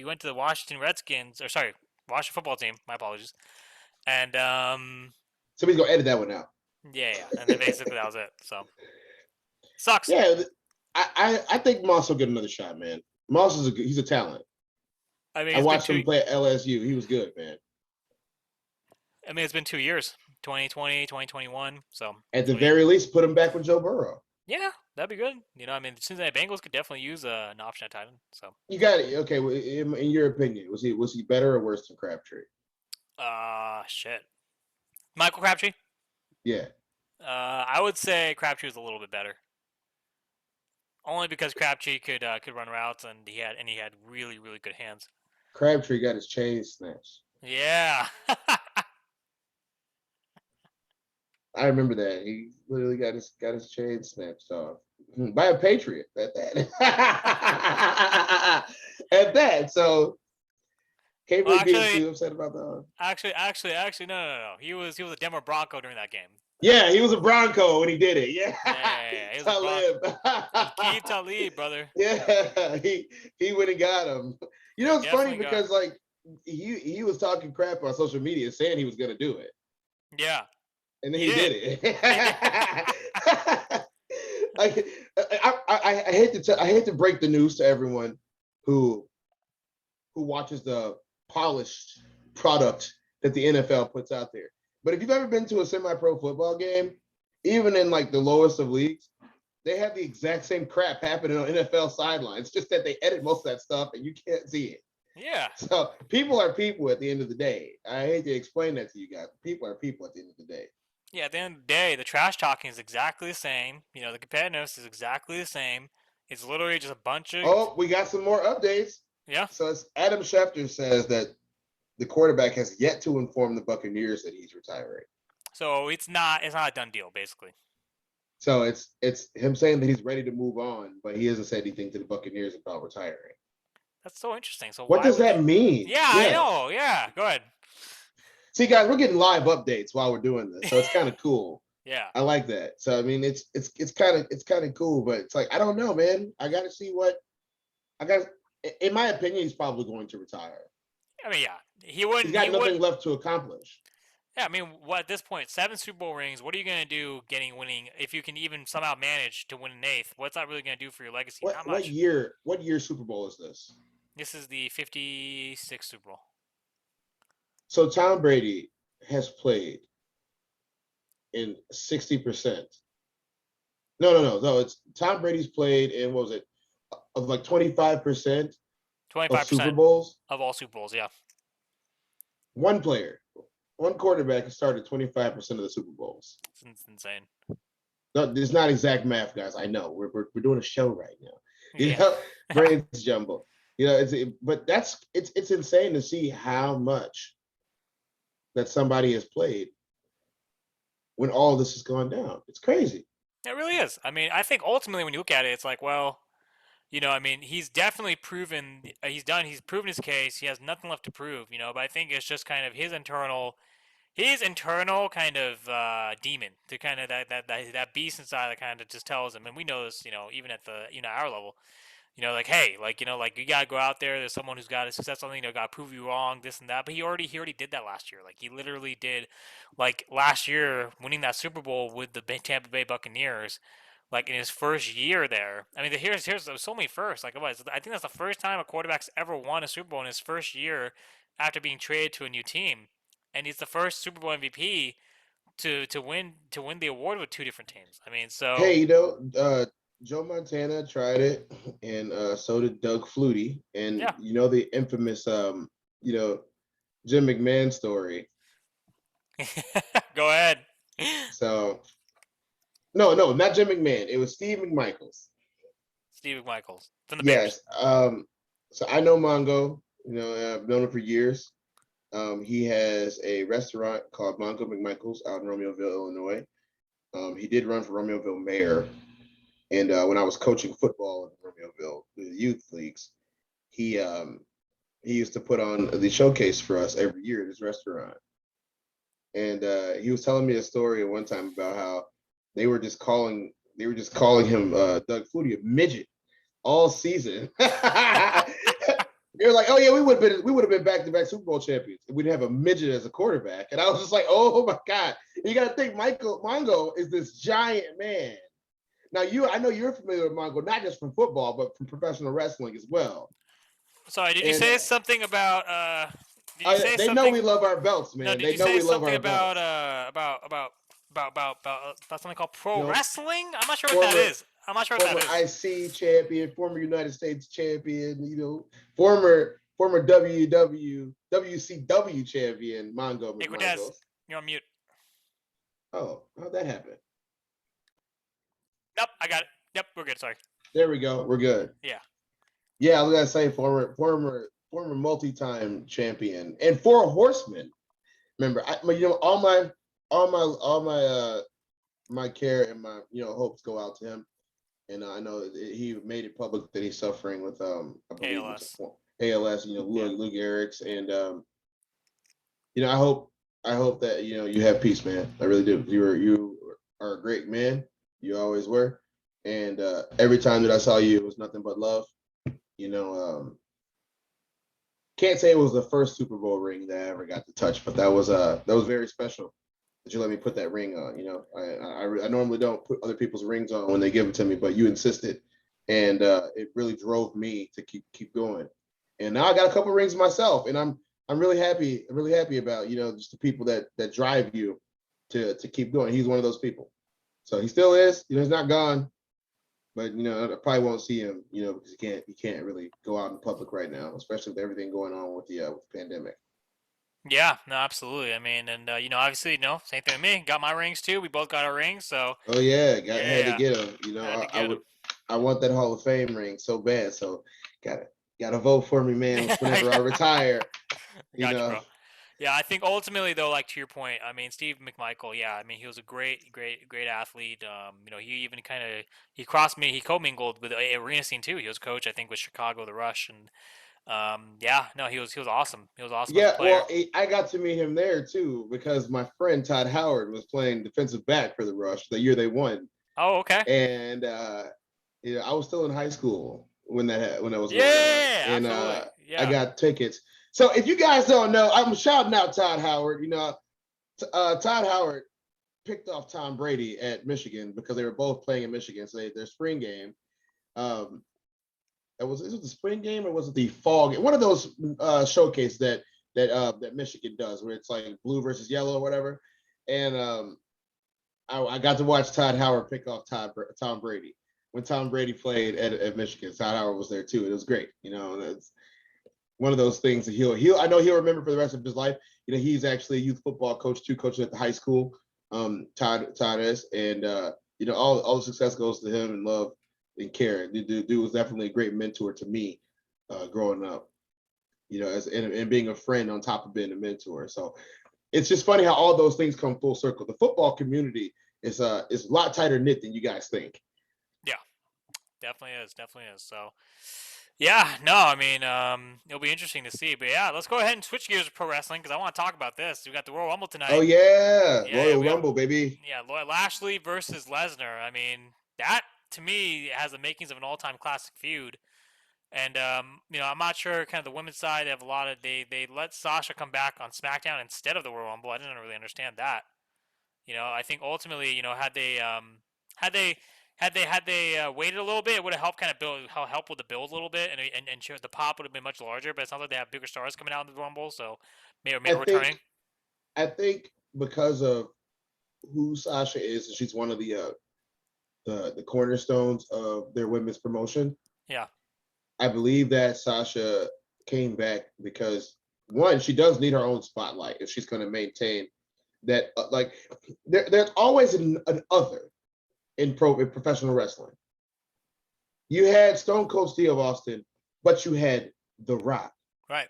went to the Washington Redskins, or sorry, Washington football team. My apologies. And somebody's gonna edit that one out. Yeah, and then basically that was it. So sucks. Yeah, I think Moss will get another shot, man. Moss he's a talent. I watched him play at LSU. He was good, man. I mean, it's been 2 years, 2020, 2021. So at the very least, put him back with Joe Burrow. Yeah, that'd be good. The Cincinnati Bengals could definitely use an option at tight end. So you got it. Okay, in your opinion, was he better or worse than Crabtree? Shit. Michael Crabtree? Yeah. I would say Crabtree was a little bit better. Only because Crabtree could run routes and he had really, really good hands. Crabtree got his chain snatched. Yeah. I remember that. He literally got his chain snatched off by a Patriot at that. At that. So Can't Well, really being actually, too upset about that. no. He was a Denver Bronco during that game. Yeah, he was a Bronco when he did it. Yeah, He was a Bronco. Talib. Keep Talib, brother. Yeah, he went and got him. You know, He it's funny definitely got him. because like he was talking crap on social media saying he was gonna do it, Yeah, and then he he did. did it. He did. I, I I hate to break the news to everyone who watches the polished product that the NFL puts out there. But if you've ever been to a semi-pro football game, even in like the lowest of leagues, they have the exact same crap happening on NFL sidelines. It's just that they edit most of that stuff and you can't see it. Yeah. So people are people at the end of the day. I hate to explain that to you guys. People are people at the end of the day. Yeah, at the end of the day, the trash talking is exactly the same. You know, the competitiveness is exactly the same. It's literally just a bunch of Oh, we got some more updates. yeah. So it's Adam Schefter says that the quarterback has yet to inform the Buccaneers that he's retiring. So it's not a done deal basically. So it's him saying that he's ready to move on, but he hasn't said anything to the Buccaneers about retiring. That's so interesting. So What why does would that they? mean? Yeah, I Yeah. know. Yeah, go ahead. See, guys, we're getting live updates while we're doing this, so it's kind of cool. Yeah. I like that. So I mean, it's kind of cool, but it's like I don't know, man. I got to see what I got. In my opinion, he's probably going to retire. I mean, yeah. He's He got would nothing left to accomplish. Yeah, I mean, what at this point, 7 Super Bowl rings. What are you gonna do winning if you can even somehow manage to win an eighth? What's that really gonna do for your legacy? Not What much. year? What year Super Bowl is this? This is the 56th Super Bowl. So Tom Brady has played in 60%. No. It's Tom Brady's played in what was it of like 25% of Super 25% Bowls. of all Super Bowls. Yeah, One player, one quarterback has started 25% of the Super Bowls. it's insane. No, it's not exact math, guys. I know we're doing a show right now. You Yeah. know, brains jumble. You know, but it's insane to see how much that somebody has played when all this has gone down. It's crazy. It really is. I mean, I think ultimately when you look at it, it's like, well, I mean, he's definitely proven he's proven his case. He has nothing left to prove, but I think it's just kind of his internal kind of demon to kind of that beast inside that kind of just tells him, and we know this, even at the our level, like hey, like you gotta go out there. There's someone who's got a success on, gotta prove you wrong, this and that. But he already did that last year. Like he literally did, like last year winning that Super Bowl with the Tampa Bay Buccaneers. Like in his first year there, I mean, here's so many first. Like, I think that's the first time a quarterback's ever won a Super Bowl in his first year after being traded to a new team, and he's the first Super Bowl MVP to win the award with two different teams. I mean, so Hey, Joe Montana tried it, and so did Doug Flutie, and yeah, the infamous you know Jim McMahon story. go ahead. So no, not Jim McMahon. It was Steve McMichaels. Steve McMichaels from the Bears. Yes. So I know Mongo. I've known him for years. He has a restaurant called Mongo McMichaels out in Romeoville, Illinois. He did run for Romeoville mayor. And when I was coaching football in Romeoville, the youth leagues, he used to put on the showcase for us every year at his restaurant. And he was telling me a story one time about how they were just calling him Doug Flutie a midget all season. You're like, oh yeah, we would have been back-to-back Super Bowl champions. We'd have a midget as a quarterback. And I was just like, oh my God. You gotta think Mongo is this giant man. Now I know you're familiar with Mongo, not just from football, but from professional wrestling as well. Sorry, did you And say something about? Did you say they know something? we love our belts, No, man. did They you know say we love something our belts. about something called pro You know, wrestling? I'm not sure what that former is. I'm not sure what that former is. IC champion, former United States champion, former WCW champion, Mongo Hey, Cortez, McMichaels. you're on mute. Oh, how'd that happen? Nope, I got it. Yep, we're good. Sorry. There we go. We're good. Yeah. Yeah, I was gonna say former multi-time champion and four horsemen. Remember, all my care and my hopes go out to him, and I know that he made it public that he's suffering with I believe it's ALS. ALS. Yeah. Luke Erics, and I hope that you have peace, man. I really do. You are a great man. You always were, and every time that I saw you, it was nothing but love. You know, can't say it was the first Super Bowl ring that I ever got to touch, but that was very special that you let me put that ring on. I normally don't put other people's rings on when they give it to me, but you insisted, and it really drove me to keep going. And now I got a couple rings myself, and I'm really happy. I'm really happy about just the people that drive you to keep going. He's one of those people, so he still is. He's not gone, but I probably won't see him. Because he can't really go out in public right now, especially with everything going on with the pandemic. Yeah, no, absolutely. I mean, and obviously, same thing with me. Got my rings too. We both got our rings, so Oh yeah, had to yeah, get him. had to I get would. them. I want that Hall of Fame ring so bad. So gotta gotta vote for me, man. Whenever I retire, you Got you, know. bro. Yeah, I think ultimately though, like to your point, I mean, Steve McMichael, yeah, I mean, he was a great athlete. He even kind of he crossed me, he commingled with the arena scene too. He was coach, I think, with Chicago, the Rush, and yeah, no, he was awesome. He was awesome as a Yeah, player. well, I got to meet him there too because my friend Todd Howard was playing defensive back for the Rush the year they won, Oh, okay. and I was still in high school when that was going on, Yeah, and absolutely. I Yeah. got tickets. So if you guys don't know, I'm shouting out Todd Howard. Todd Howard picked off Tom Brady at Michigan because they were both playing in Michigan. So their spring game. Um, is it the spring game or was it the fall game? One of those showcase that Michigan does, where it's like blue versus yellow or whatever. And I got to watch Todd Howard pick off Tom Brady when Tom Brady played at Michigan. Todd Howard was there too. It was great. It's one of those things that he'll I know he'll remember for the rest of his life. He's actually a youth football coach too, coaching at the high school. Todd is, and all the success goes to him and love and care. The dude was definitely a great mentor to me growing up. As and being a friend on top of being a mentor. So it's just funny how all those things come full circle. The football community is a lot tighter knit than you guys think. Yeah. Definitely is. So, yeah, no, I mean, it'll be interesting to see. But yeah, let's go ahead and switch gears to pro wrestling because I want to talk about this. We got the Royal Rumble Oh tonight. yeah, Yeah, Royal we got Rumble, baby. Lashley versus Lesnar. I mean, that to me has the makings of an all-time classic feud. And I'm not sure. Kind of the women's side, they have a lot of they let Sasha come back on SmackDown instead of the Royal Rumble. I didn't really understand that. I think ultimately, had they had they waited a little bit, it would have helped kind of help with the build a little bit, and sure, the pop would have been much larger. But it's not like they have bigger stars coming out in the Rumble, so maybe I returning. think I think because of who Sasha is, and she's one of the cornerstones of their women's promotion. Yeah, I believe that Sasha came back because one, she does need her own spotlight if she's going to maintain that. Like, there's always an other in professional wrestling. You had Stone Cold Steve Austin, but you had The Rock. right,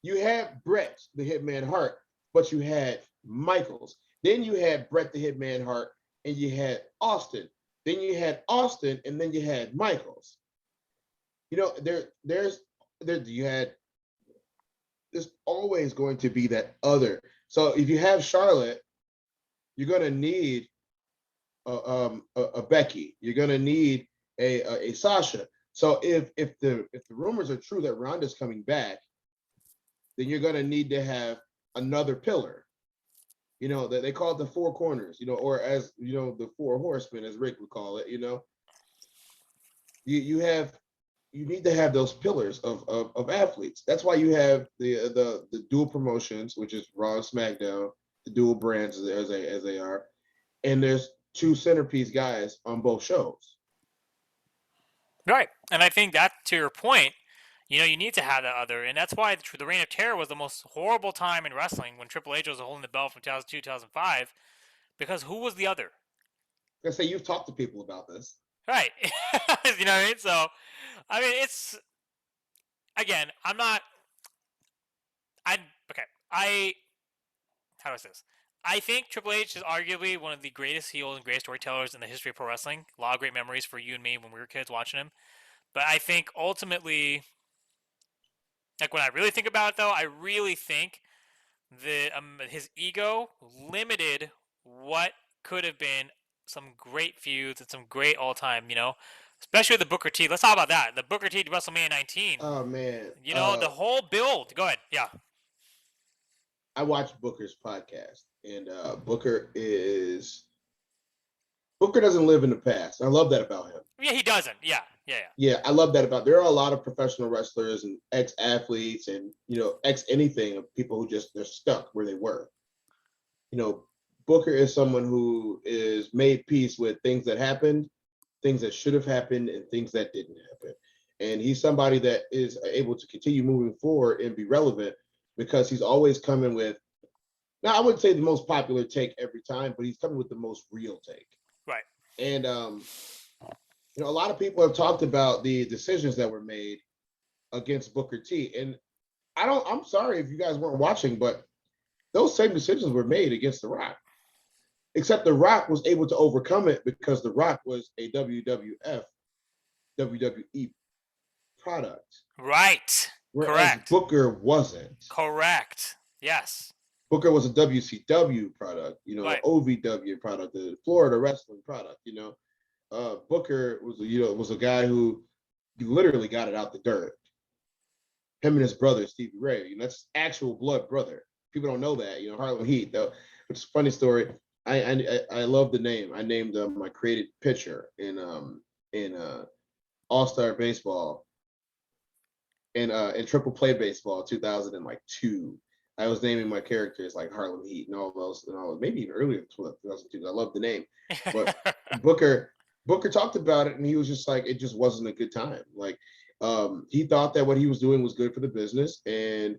You had Bret the Hitman Hart, but you had Michaels. Then you had Bret the Hitman Hart, and you had Austin. Then you had Austin, and then you had Michaels. You had there's always going to be that other. So if you have Charlotte, you're going to need a Becky. You're going to need a Sasha. So if the rumors are true that Ronda's coming back, then you're going to need to have another pillar. That they call it the four corners. Or as the four horsemen, as Rick would call it. You need to have those pillars of athletes. That's why you have the dual promotions, which is Raw and SmackDown, the dual brands as they are, and there's two centerpiece guys on both shows. right. And I think that to your point, you need to have that other, and that's why the Reign of Terror was the most horrible time in wrestling when Triple H was holding the belt from 2002 2005 because who was the other? I say you've talked to people about this. Right. You know what I mean? So, I mean, it's again, I'm not. I okay. I how do I say this? I think Triple H is arguably one of the greatest heels and greatest storytellers in the history of pro wrestling. A lot of great memories for you and me when we were kids watching him. But I think ultimately, Like when I really think about it, though, I really think his ego limited what could have been some great feuds and some great all time, especially the Booker T. Let's talk about that. The Booker T WrestleMania 19. Oh man, The whole build. Go ahead. Yeah. I watched Booker's podcast, and Booker doesn't live in the past. I love that about him. Yeah, he doesn't. Yeah. Yeah. Yeah, I love that about. There are a lot of professional wrestlers and ex athletes, and ex anything of people who just they're stuck where they were. You know, Booker is someone who is made peace with things that happened, things that should have happened, and things that didn't happen. And he's somebody that is able to continue moving forward and be relevant because he's always coming with. Now, I wouldn't say the most popular take every time, but he's coming with the most real take. Right. And a lot of people have talked about the decisions that were made against Booker T. And I'm sorry if you guys weren't watching, but those same decisions were made against The Rock. Except The Rock was able to overcome it because The Rock was a WWF, WWE product. Right. Whereas Correct. Booker wasn't. Correct. Yes. Booker was a WCW product, Right. OVW product, the Florida wrestling product, Booker was a guy who literally got it out the dirt. Him and his brother Stevie Ray, that's actual blood brother. People don't know that, Harlem Heat though. Which is a funny story. I love the name. I named my created pitcher in All-Star Baseball in Triple Play Baseball 2002. I was naming my characters like Harlem Heat and all those, maybe even earlier 2002. I love the name, but Booker talked about it, and he was just like, it just wasn't a good time. Like, he thought that what he was doing was good for the business, and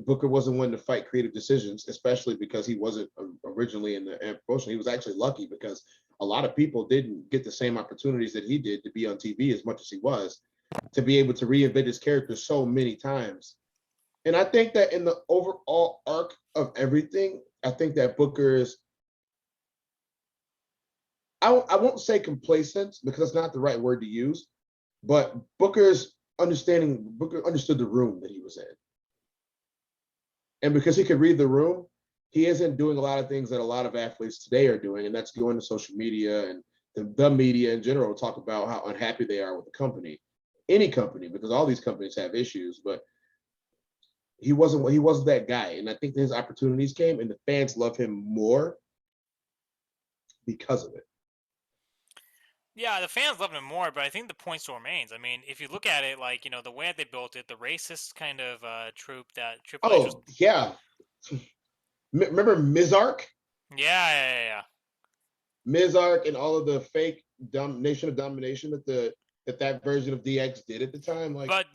Booker wasn't one to fight creative decisions, especially because he wasn't originally in the promotion. He was actually lucky because a lot of people didn't get the same opportunities that he did to be on TV as much as he was, to be able to reinvent his character so many times. And I think that in the overall arc of everything, I think that Booker's, I won't say complacent because that's not the right word to use, but Booker understood the room that he was in. And because he could read the room, he isn't doing a lot of things that a lot of athletes today are doing, and that's going to social media and the media in general to talk about how unhappy they are with the company, any company, because all these companies have issues. But he wasn't that guy, and I think his opportunities came, and the fans love him more because of it. Yeah, the fans love him more, but I think the point still remains. I mean, if you look at it, like the way they built it, the racist kind of troop that Triple H was. Oh yeah, remember Mizark? Yeah. Mizark and all of the fake Nation of Domination that version of DX did at the time. Like, but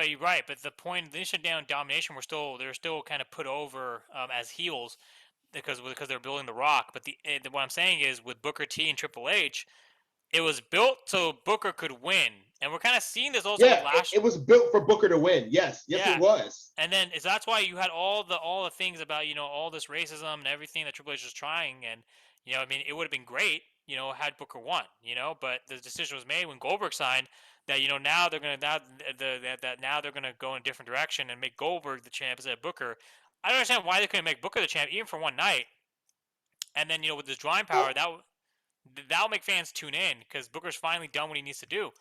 you're right. But the point, the Nation of Domination, they're still kind of put over as heels because they're building the Rock. But what I'm saying is with Booker T and Triple H, it was built so Booker could win, and we're kind of seeing this also with Lash. It was built for Booker to win. Yes, it was. And then that's why you had all the things about all this racism and everything that Triple H was trying, and I mean, it would have been great, had Booker won, but the decision was made when Goldberg signed that now they're gonna now they're gonna go in a different direction and make Goldberg the champ instead of Booker. I don't understand why they couldn't make Booker the champ even for one night, and then with this drawing power that'll make fans tune in because Booker's finally done what he needs to do.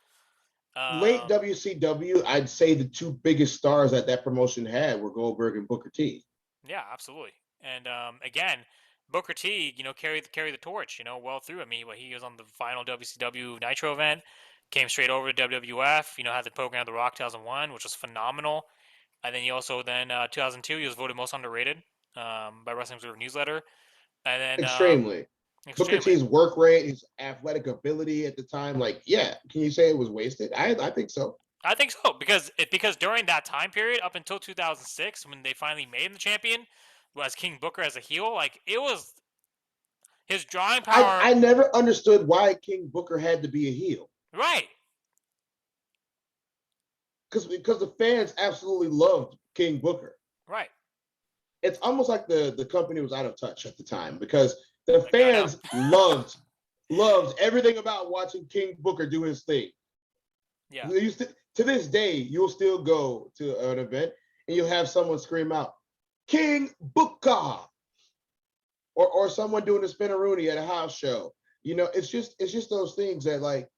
Late WCW, I'd say the two biggest stars that promotion had were Goldberg and Booker T. Yeah, absolutely. And again, Booker T, carried the torch, well through. I mean, he was on the final WCW Nitro event, came straight over to WWF, had the program The Rock 2001, which was phenomenal. And then he also 2002, he was voted most underrated by Wrestling Observer Newsletter. And then extremely. Booker T's work rate, his athletic ability at the time, like, yeah, can you say it was wasted? I think so. I think so because during that time period up until 2006, when they finally made him the champion, was King Booker as a heel, like it was his drawing power. I never understood why King Booker had to be a heel. Right. Because the fans absolutely loved King Booker. Right. It's almost like the company was out of touch at the time because the fans loved everything about watching King Booker do his thing. Yeah. To this day, you'll still go to an event and you'll have someone scream out, King Booker, or someone doing a spinneroonie at a house show. It's just those things that like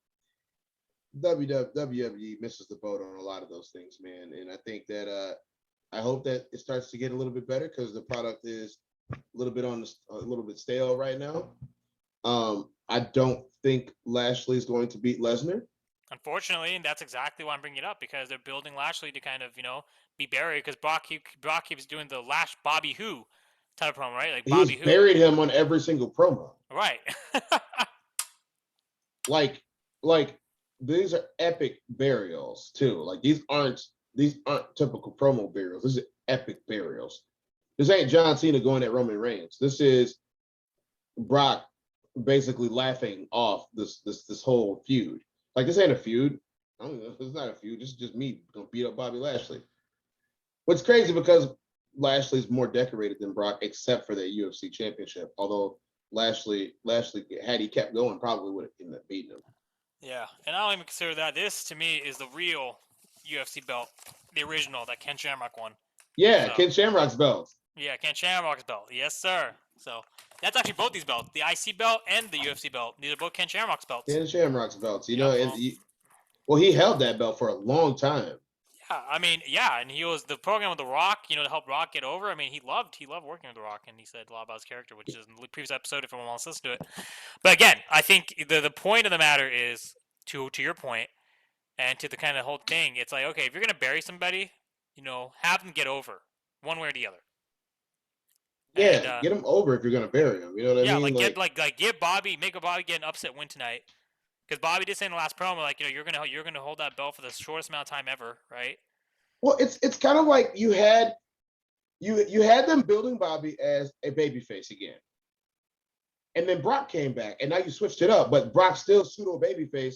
WWE misses the boat on a lot of those things, man. And I think that I hope that it starts to get a little bit better because the product is a little bit a little bit stale right now. I don't think Lashley is going to beat Lesnar. Unfortunately, and that's exactly why I'm bringing it up, because they're building Lashley to kind of, be buried, because Brock keeps doing the Lash Bobby Who type of promo, right? Like He's Bobby Who. buried him on every single promo. Right. like like these are epic burials too. Like these aren't typical promo burials. These are epic burials. This ain't John Cena going at Roman Reigns. This is Brock basically laughing off this whole feud. Like this ain't a feud. I don't know. It's not a feud. This is just me gonna beat up Bobby Lashley. What's crazy because Lashley's more decorated than Brock, except for the UFC championship. Although Lashley, had he kept going, probably would have ended up beating him. Yeah, and I don't even consider that. This, to me, is the real UFC belt, the original that Ken Shamrock won. Yeah, So, Ken Shamrock's belt. Yeah, Ken Shamrock's belt. Yes, sir. So that's actually both these belts, the IC belt and the UFC belt. These are both Ken Shamrock's belts. Ken Shamrock's belts. Yep, Well, he held that belt for a long time. Yeah, I mean, yeah, and he was the program with The Rock, to help Rock get over. I mean, he loved working with The Rock, and he said a lot about his character, which is in the previous episode if anyone wants to listen to it. But again, I think the point of the matter is, to your point, and to the kind of whole thing, it's like, okay, if you're gonna bury somebody, have them get over, one way or the other. Yeah, And, get him over if you're gonna bury him. You know what I mean? give Bobby, make a Bobby get an upset win tonight. Because Bobby did say in the last promo, like, you're gonna hold that belt for the shortest amount of time ever, right? Well, it's kind of like you had them building Bobby as a babyface again, and then Brock came back, and now you switched it up, but Brock's still pseudo babyface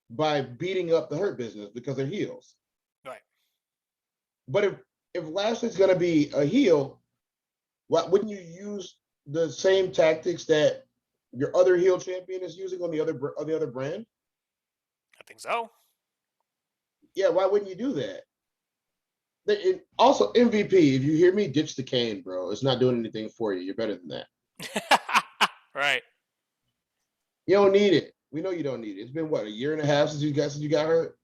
by beating up the Hurt Business because they're heels. Right. But if Lashley's gonna be a heel, wouldn't you use the same tactics that your other heel champion is using on the other brand? I think so. Yeah, why wouldn't you do that? Also, MVP, if you hear me, ditch the cane, bro. It's not doing anything for you. You're better than that. Right. You don't need it. We know you don't need it. It's been what, a year and a half since you got hurt?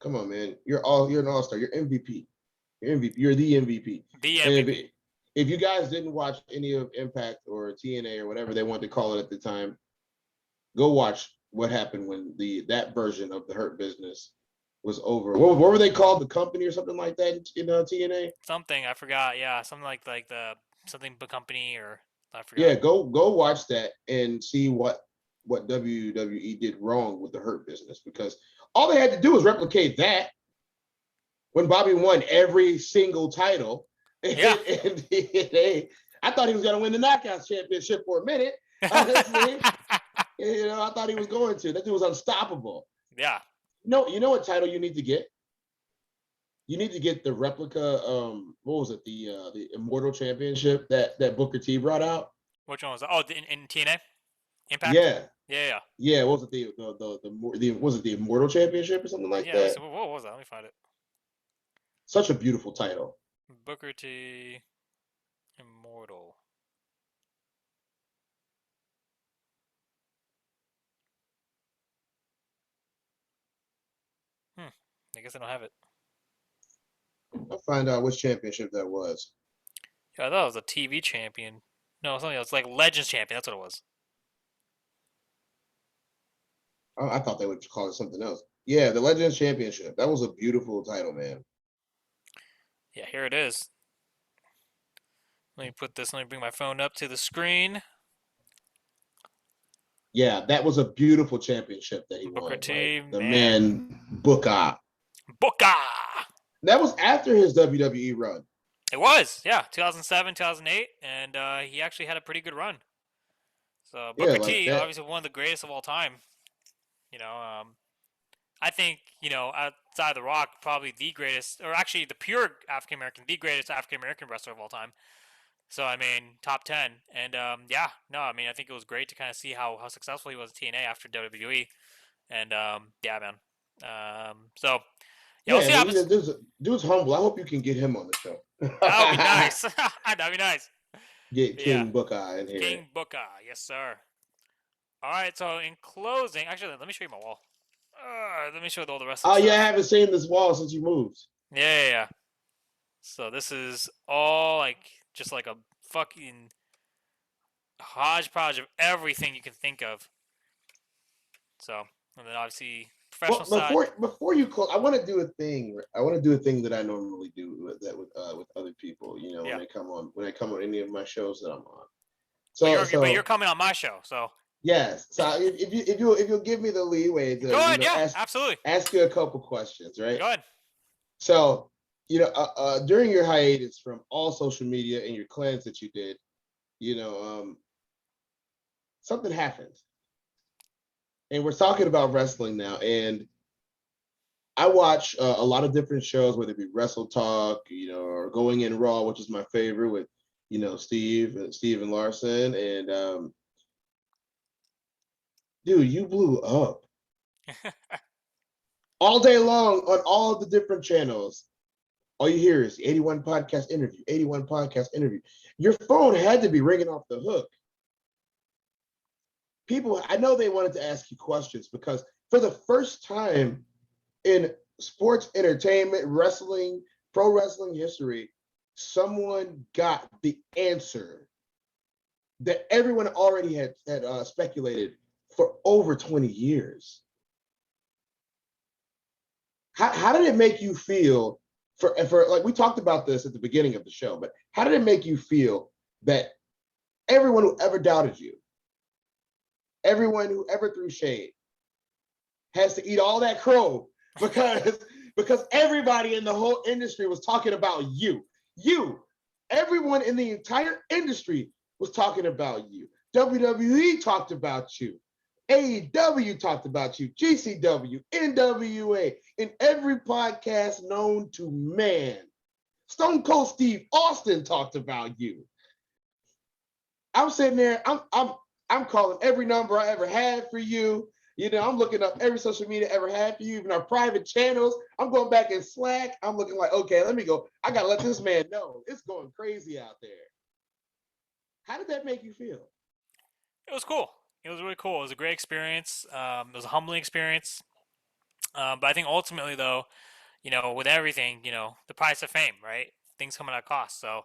Come on, man. You're an all-star. You're MVP. You're MVP. You're the MVP. The MVP. If you guys didn't watch any of Impact or TNA or whatever they wanted to call it at the time, go watch what happened when that version of the Hurt Business was over. What were they called? The company or something like that in TNA? Something I forgot. Yeah, something like the something company, or I forgot. Yeah, go watch that and see what WWE did wrong with the Hurt Business, because all they had to do was replicate that when Bobby won every single title. Yeah. And I thought he was going to win the Knockouts Championship for a minute. Honestly, I thought he was going to. That dude was unstoppable. Yeah. You know what title you need to get? You need to get the replica. What was it? The Immortal Championship that Booker T brought out. Which one was that? Oh, in TNA, Impact. Yeah. What was it? Was it the Immortal Championship or something like that? So what was that? Let me find it. Such a beautiful title. Booker T Immortal. I guess I don't have it. I'll find out which championship that was. Yeah, I thought it was a TV champion. No, something else. Like Legends champion. That's what it was. I thought they would call it something else. Yeah, the Legends Championship. That was a beautiful title, man. Yeah, here it is. Let me bring my phone up to the screen. Yeah, that was a beautiful championship that he Booker won. T, the man Booker. That was after his WWE run. It was, yeah, 2007, 2008, and he actually had a pretty good run. So Booker T, obviously one of the greatest of all time. I think, outside of The Rock, probably the greatest, or actually the pure African American, the greatest African American wrestler of all time. So, I mean, top 10. And, I think it was great to kind of see how successful he was at TNA after WWE. And, yeah, man. So, Yeah, we'll Yeah, see what happens. dude's humble. I hope you can get him on the show. That would be nice. That'd be nice. Get But yeah, King Buckeye in here. King Booker. Yes, sir. All right. So in closing, actually, let me show you my wall. Let me show all the wrestling Oh yeah, I stuff. haven't seen this wall since you moved. Yeah. So this is all like just like a fucking hodgepodge of everything you can think of. So, and then obviously Well, professional side. before you close, I want to do a thing. I want to do a thing that I normally do with other people. You know, Yeah. when I come on any of my shows that I'm on. But So you're coming on my show, so yes. So if you'll give me the leeway go to ahead. Yeah, ask absolutely. you a couple questions, right? Go ahead. So during your hiatus from all social media and your cleanse that you did, something happened, and we're talking about wrestling now. And I watch a lot of different shows, whether it be Wrestle Talk, or Going in Raw, which is my favorite with, Steven Larson. And dude, you blew up all day long on all of the different channels. All you hear is 81 podcast interview, 81 podcast interview. Your phone had to be ringing off the hook. People, I know they wanted to ask you questions because for the first time in sports entertainment, wrestling, pro wrestling history, someone got the answer that everyone already had speculated for over 20 years. How did it make you feel for like we talked about this at the beginning of the show, but how did it make you feel that everyone who ever doubted you, everyone who ever threw shade, has to eat all that crow because everybody in the whole industry was talking about you. Everyone in the entire industry was talking about you. WWE talked about you. AEW talked about you. GCW, NWA, in every podcast known to man. Stone Cold Steve Austin talked about you. I'm sitting there, I'm calling every number I ever had for you. I'm looking up every social media I ever had for you, even our private channels. I'm going back in Slack. I'm looking like, okay, let me go. I got to let this man know. It's going crazy out there. How did that make you feel? It was cool. It was really cool. It was a great experience. It was a humbling experience. But I think ultimately, though, with everything, the price of fame, right? Things come at a cost. So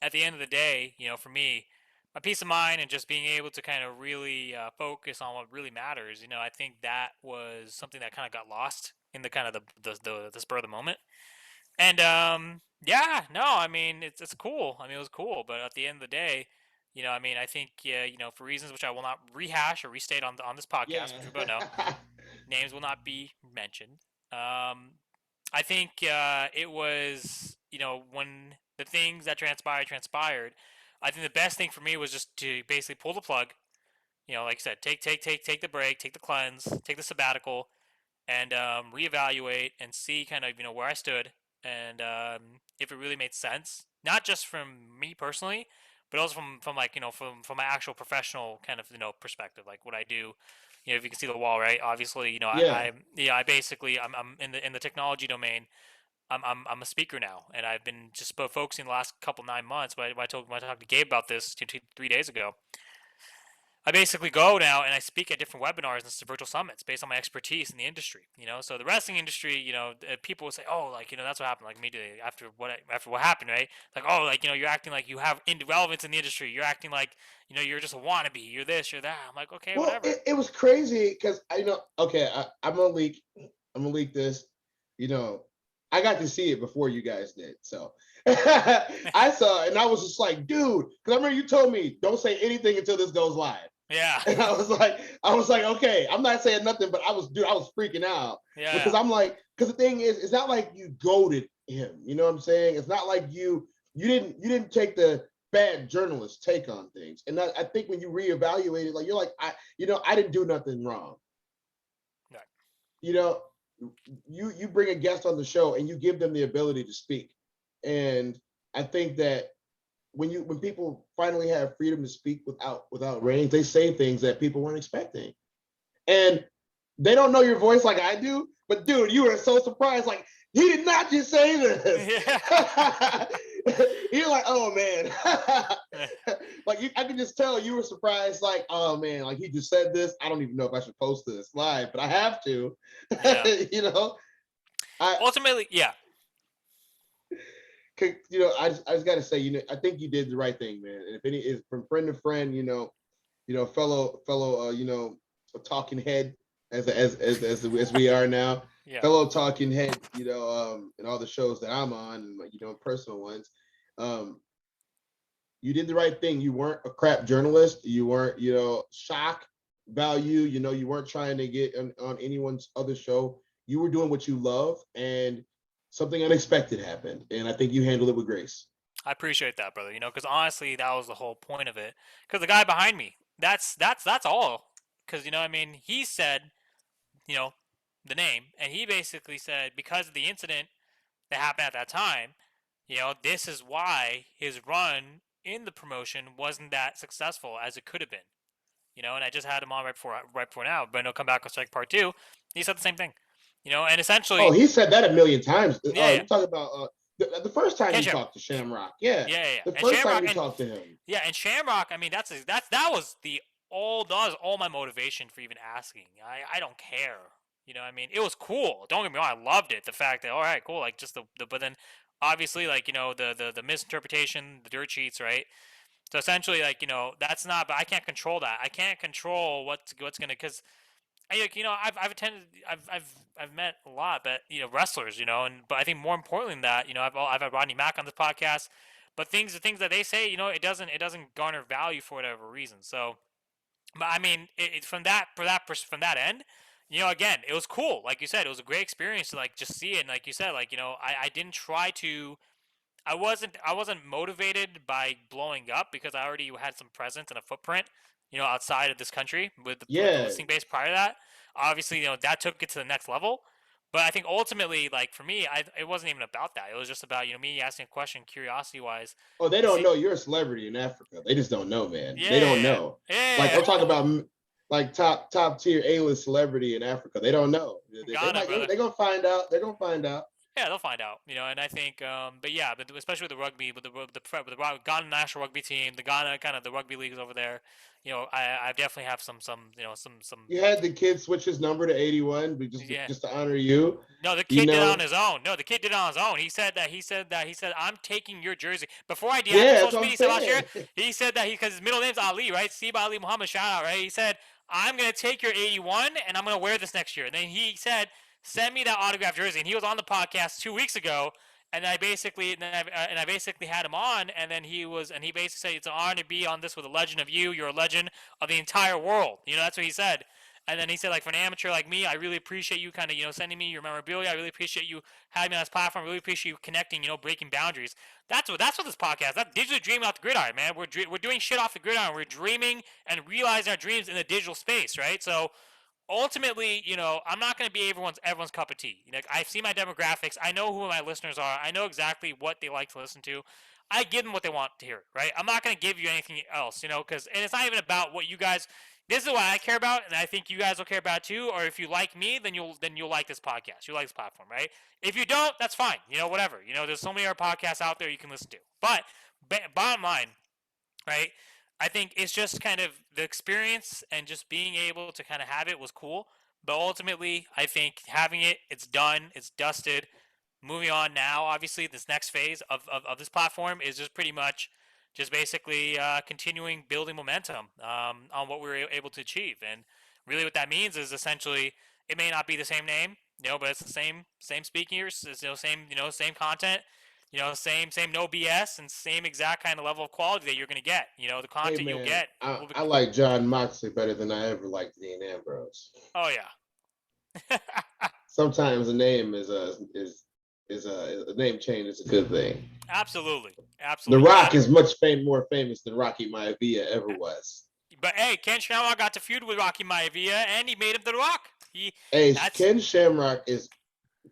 at the end of the day, for me, my peace of mind and just being able to kind of really focus on what really matters, I think that was something that kind of got lost in the kind of the spur of the moment. And yeah, no, I mean it's cool. I mean it was cool, but at the end of the day, I mean I think for reasons which I will not rehash or restate on this Yeah. podcast, which we both know, names will not be mentioned. Um, I think it was when the things that transpired. I think the best thing for me was just to basically pull the plug. Like I said, take the break, take the cleanse, take the sabbatical, and reevaluate and see kind of where I stood and if it really made sense, not just from me personally, but also from like from my actual professional kind of perspective, like what I do. If you can see the wall, right? Obviously, Yeah. I basically I'm in the technology domain. I'm a speaker now, and I've been just focusing the last couple 9 months. But when I talked to Gabe about this 3 days ago, I basically go now and I speak at different webinars and virtual summits based on my expertise in the industry. So the wrestling industry, people will say, "Oh, like that's what happened." Like immediately after what happened, right? Like, "Oh, like you're acting like you have relevance in the industry. You're acting like you're just a wannabe. You're this, you're that." I'm like, okay, Well, whatever. it was crazy because okay, I'm gonna leak. I'm gonna leak this. You know, I got to see it before you guys did, so I saw it and I was just like, dude, because I remember you told me don't say anything until this goes live. Yeah, And I was like, okay, I'm not saying nothing, but I was freaking out yeah, because I'm like, because the thing is, it's not like you goaded him. You know what I'm saying? It's not like you didn't take the bad journalist take on things. And I think when you reevaluate it, like you're like, I didn't do nothing wrong. right. You know, you bring a guest on the show and you give them the ability to speak. And I think that when people finally have freedom to speak without ratings, they say things that people weren't expecting. And they don't know your voice like I do, but dude, you were so surprised. Like he did not just say this. Yeah. You're like, oh man. Like I can just tell you were surprised, like, oh man, like he just said this. I don't even know if I should post this live, but I have to. Yeah. You know, I Ultimately, yeah. I just gotta say, I think you did the right thing, man. And if any is from friend to friend, fellow a talking head as we are now, Yeah. fellow talking head, and all the shows that I'm on, and personal ones. um you did the right thing. You weren't a crap journalist. You weren't, shock value. You weren't trying to get on anyone's other show. You were doing what you love, and something unexpected happened, and I think you handled it with grace. I appreciate that, brother. Because honestly, that was the whole point of it. Because the guy behind me, that's all. Because he said, you know, the name, and he basically said because of the incident that happened at that time, this is why his run in the promotion wasn't that successful as it could have been. And I just had him on right before now, but no, come back with strike part two. He said the same thing. And Oh, essentially, he said that a million times. yeah, yeah, You talk about the first time Ken you Shamrock, talked to Shamrock. Yeah, yeah, yeah, yeah, the and first time Shamrock, you and talked to him. yeah, and Shamrock. I mean, that was that was all my motivation for even asking. I don't care. I mean, it was cool. Don't get me wrong, I loved it. The fact that all right, cool, like just the but then obviously like the misinterpretation, the dirt sheets, right? So essentially, like that's not. But I can't control that. I can't control what's gonna because I've attended, I've met a lot, but wrestlers, and but I think more importantly than that, I've had Rodney Mack on this podcast, but the things that they say, it doesn't garner value for whatever reason. So, but I mean, from that end, again, it was cool. Like you said, it was a great experience to like just see it. And like you said, like I didn't try to I wasn't motivated by blowing up because I already had some presence and a footprint, outside of this country with the Yeah. listing base prior to that. Obviously, that took it to the next level. But I think ultimately, like for me, it wasn't even about that. It was just about me asking a question, curiosity wise, Oh, they to don't see. know you're a celebrity in Africa. They just don't know, man. They don't Yeah, know. Like yeah, I'm talking about, like top tier A-list celebrity in Africa. They don't know. They Ghana, might. brother. They're gonna find out. They're gonna find out. Yeah, they'll find out, and I think, but yeah, but especially with the rugby, with the Ghana national rugby team, the Ghana kind of the rugby leagues over there, I definitely have some, some, You had the kid switch his number to 81, but just yeah. just to honor you. No, the You kid did it on know. his own. No, the kid did it on his own. He said I'm taking your jersey. Before I deactivated Yeah, that's social what I'm media, he said last year, saying. he said that because his middle name's Ali, right? Steve Ali Muhammad, shout out, right? He said I'm gonna take your 81 and I'm gonna wear this next year. And then he said send me that autographed jersey. And he was on the podcast 2 weeks ago. And I basically had him on, and then he basically said it's an honor to be on this with a legend of you. You're a legend of the entire world. That's what he said. And then he said, like, for an amateur like me, I really appreciate you kind of, sending me your memorabilia. I really appreciate you having me on this platform. I really appreciate you connecting, breaking boundaries. That's what this podcast. That's digital dreaming off the gridiron, man. We're doing shit off the gridiron. We're dreaming and realizing our dreams in the digital space, right? So ultimately, I'm not going to be everyone's cup of tea. I see my demographics. I know who my listeners are. I know exactly what they like to listen to. I give them what they want to hear, right? I'm not going to give you anything else, because and it's not even about what you guys. This is what I care about, and I think you guys will care about too. Or if you like me, then you'll like this podcast. You like this platform, right? If you don't, that's fine. Whatever. There's so many other podcasts out there you can listen to. But bottom line, right? I think it's just kind of the experience and just being able to kind of have it was cool. But ultimately, I think having it, it's done, it's dusted. Moving on now, obviously, this next phase of this platform is just pretty much just basically continuing building momentum on what we were able to achieve. And really, what that means is essentially it may not be the same name, but it's the same speakers, it's, same content, same no BS and same exact kind of level of quality that you're going to get. The Hey content you'll man, get will be. I like John Moxley better than I ever liked Dean Ambrose. Oh yeah. Sometimes a name is a name change is a good thing. Absolutely, The absolutely. Rock is much more famous than Rocky Maivia ever was. But hey, Ken Shamrock got to feud with Rocky Maivia, and he made him the Rock. Hey, That's Ken Shamrock is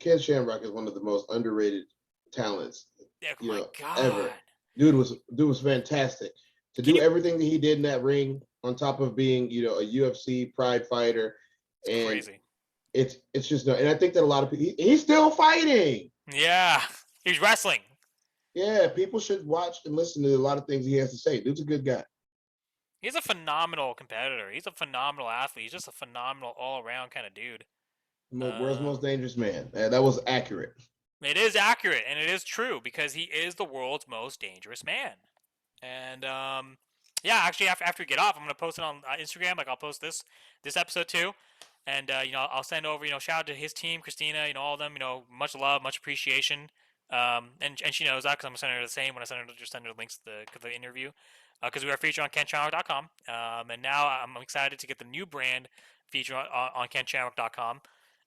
one of the most underrated talents, oh my ever. God. Dude was fantastic. To Can do you? everything that he did in that ring, on top of being, a UFC Pride fighter, It's and crazy. it's just no. And I think that a lot of people, he's still fighting. Yeah, he's wrestling. Yeah, people should watch and listen to a lot of things he has to say. Dude's a good guy. He's a phenomenal competitor. He's a phenomenal athlete. He's just a phenomenal all-around kind of dude. World's most Um, dangerous man. That was accurate. it is accurate and it is true because he is the world's most dangerous man. And yeah, actually, after we get off, I'm gonna post it on Instagram. Like I'll post this episode too, and I'll send over shout out to his team, Christina, all of them. Much love, much appreciation. And she knows that because I'm gonna send her the same when I send her links to the interview, because we are featured on KenChandler.com. And now I'm excited to get the new brand featured on KenChandler.com.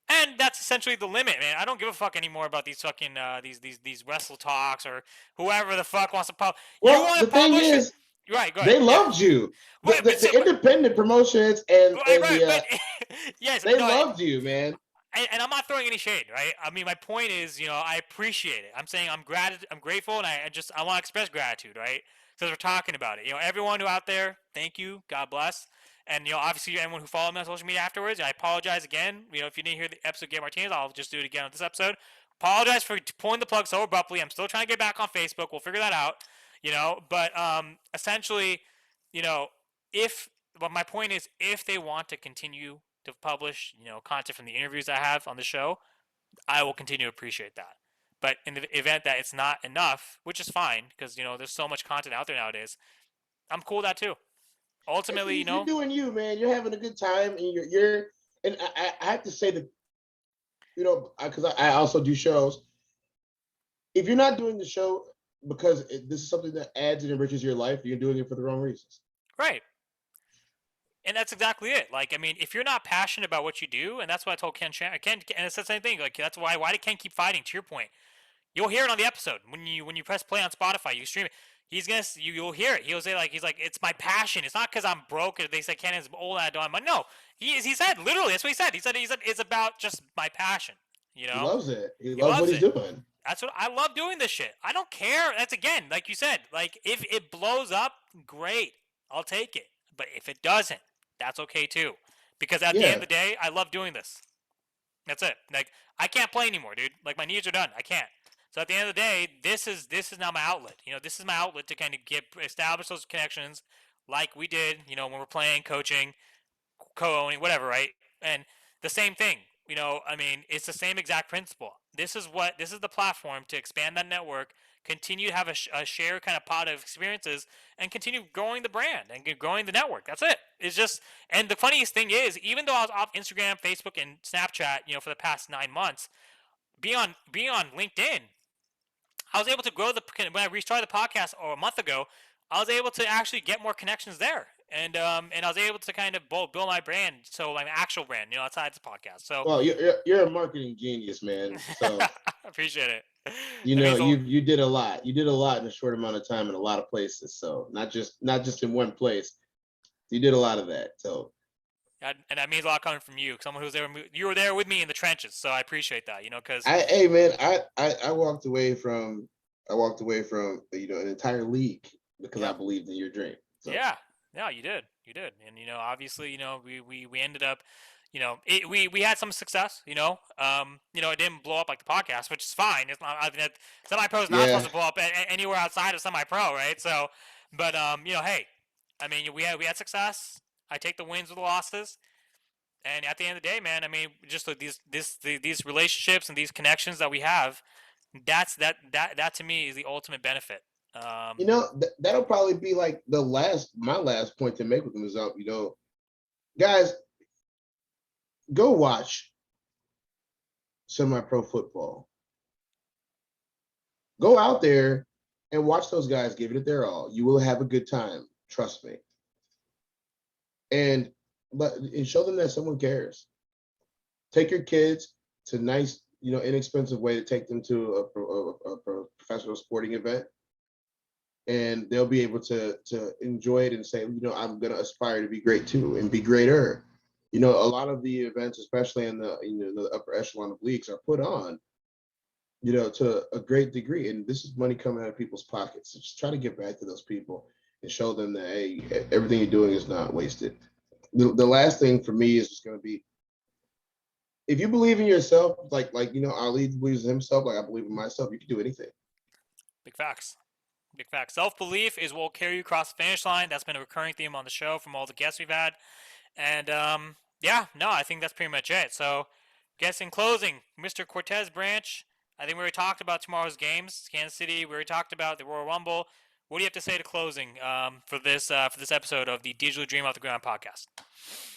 And that's essentially the limit, man. I don't give a fuck anymore about these fucking these wrestle talks or whoever the fuck wants to publish. You Well, want the to thing publish it, is, right? Go ahead. they Yeah. loved you. The, Right, the, but the independent promotions and right, and right, the but yes, they no, loved you, man. and I'm not throwing any shade, right? I mean, my point is, I appreciate it. I'm saying I'm grateful, and I want to express gratitude, right? Because we're talking about it. Everyone who out there, thank you, God bless, and obviously anyone who followed me on social media afterwards. I apologize again. If you didn't hear the episode of Game Martinez, I'll just do it again on this episode. Apologize for pulling the plug so abruptly. I'm still trying to get back on Facebook. We'll figure that out, But essentially, you know, if but my point is, if they want to continue to publish, content from the interviews I have on the show, I will continue to appreciate that. But in the event that it's not enough, which is fine because there's so much content out there nowadays, I'm cool with that too. Ultimately, You're doing you, man. You're having a good time, and you're. And I have to say that because I also do shows. If you're not doing the show because this is something that adds and enriches your life, you're doing it for the wrong reasons. right? And that's exactly it. Like, I mean, if you're not passionate about what you do, and that's what I told Ken, and it's the same thing. Like, that's why did Ken keep fighting? To your point, you'll hear it on the episode when you press play on Spotify. You stream it. You'll hear it. He'll say he's like it's my passion. It's not because I'm broke. They say Kennan's old and I don't. I'm like, no. He said literally. That's what he said. He said it's about just my passion. He loves it. He He loves what loves he's it. doing. That's what I love doing this shit. I don't care. That's again, like you said. Like if it blows up, great. I'll take it. But if it doesn't, that's okay too. Because at the end of Yeah. the day, I love doing this. That's it. Like I can't play anymore, dude. Like my knees are done. I can't. So at the end of the day, this is now my outlet. This is my outlet to kind of establish those connections, like we did. When we're playing, coaching, co-owning, whatever, right? And the same thing. I mean, it's the same exact principle. This is the platform to expand that network, continue to have a share kind of pot of experiences, and continue growing the brand and growing the network. That's it. It's just, and the funniest thing is, even though I was off Instagram, Facebook, and Snapchat, for the past 9 months, being on LinkedIn, I was able to grow when I restarted the podcast a month ago. I was able to actually get more connections there, and I was able to kind of build my brand, so my actual brand, outside the podcast. So Well, you're a marketing genius, man. So appreciate it. you That know means a you did a lot. You did a lot in a short amount of time in a lot of places. So not just in one place. You did a lot of that. So and that means a lot coming from you, someone who's there. You were there with me in the trenches, so I appreciate that. Because hey man, I walked away from an entire league because I yeah, believed in your dream. So yeah, yeah, you did, and obviously, we ended up, we had some success, it didn't blow up like the podcast, which is fine. It's not, I mean, semi-pro is not supposed yeah, to blow up anywhere outside of semi-pro, right? So, but hey, I mean, we had success. I take the wins with the losses, and at the end of the day, man, I mean, just like these relationships and these connections that we have, that to me is the ultimate benefit. Um, that'll probably be like my last point to make with them is up. Guys, go watch semi-pro football. Go out there and watch those guys give it their all. You will have a good time. Trust me. And show them that someone cares. Take your kids to nice, inexpensive way to take them to a professional sporting event, and they'll be able to enjoy it and say, I'm gonna aspire to be great too and be greater. A lot of the events, especially in the upper echelon of leagues, are put on, to a great degree, and this is money coming out of people's pockets. So just try to get back to those people and show them that hey, everything you're doing is not wasted. The last thing for me is just going to be if you believe in yourself, like Ali believes in himself, like I believe in myself, you can do anything. Big facts. Big facts. Self-belief is what will carry you across the finish line. That's been a recurring theme on the show from all the guests we've had. And yeah, no, I think that's pretty much it. So, guess in closing, Mr. Cortez Branch, I think we already talked about tomorrow's games, Kansas City. We already talked about the Royal Rumble. What do you have to say to closing for this episode of the Digital Dream Off the Ground podcast?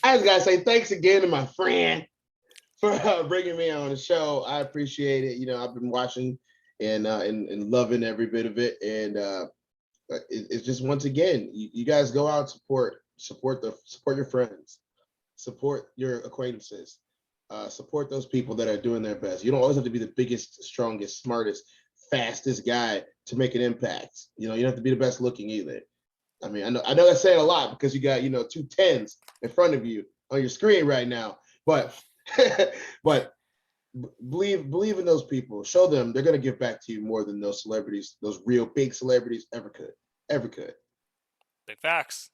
I just gotta say thanks again to my friend for bringing me on the show. I appreciate it. I've been watching and loving every bit of it. And it's just once again, you guys go out, support your friends, support your acquaintances, support those people that are doing their best. You don't always have to be the biggest, strongest, smartest, fastest guy to make an impact. You don't have to be the best looking either. I mean, I know that's saying a lot because you got 2 10s in front of you on your screen right now, but but believe in those people. Show them they're gonna give back to you more than those celebrities, those real big celebrities ever could. Big facts.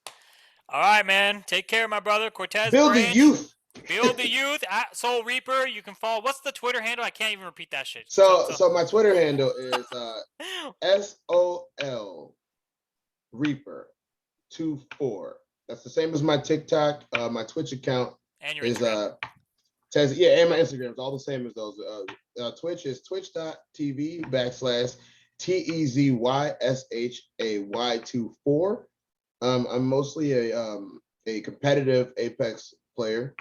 All right, man. Take care, my brother. Cortez Build the Branch. youth. Build the youth at Soul Reaper. You can follow. What's the Twitter handle? I can't even repeat that shit. So my Twitter handle is SOL Reaper 24. That's the same as my TikTok. My Twitch account and your is Instagram. and my Instagram is all the same as those. Twitch is twitch.tv/TEZYSHAY24. I'm mostly a competitive Apex player,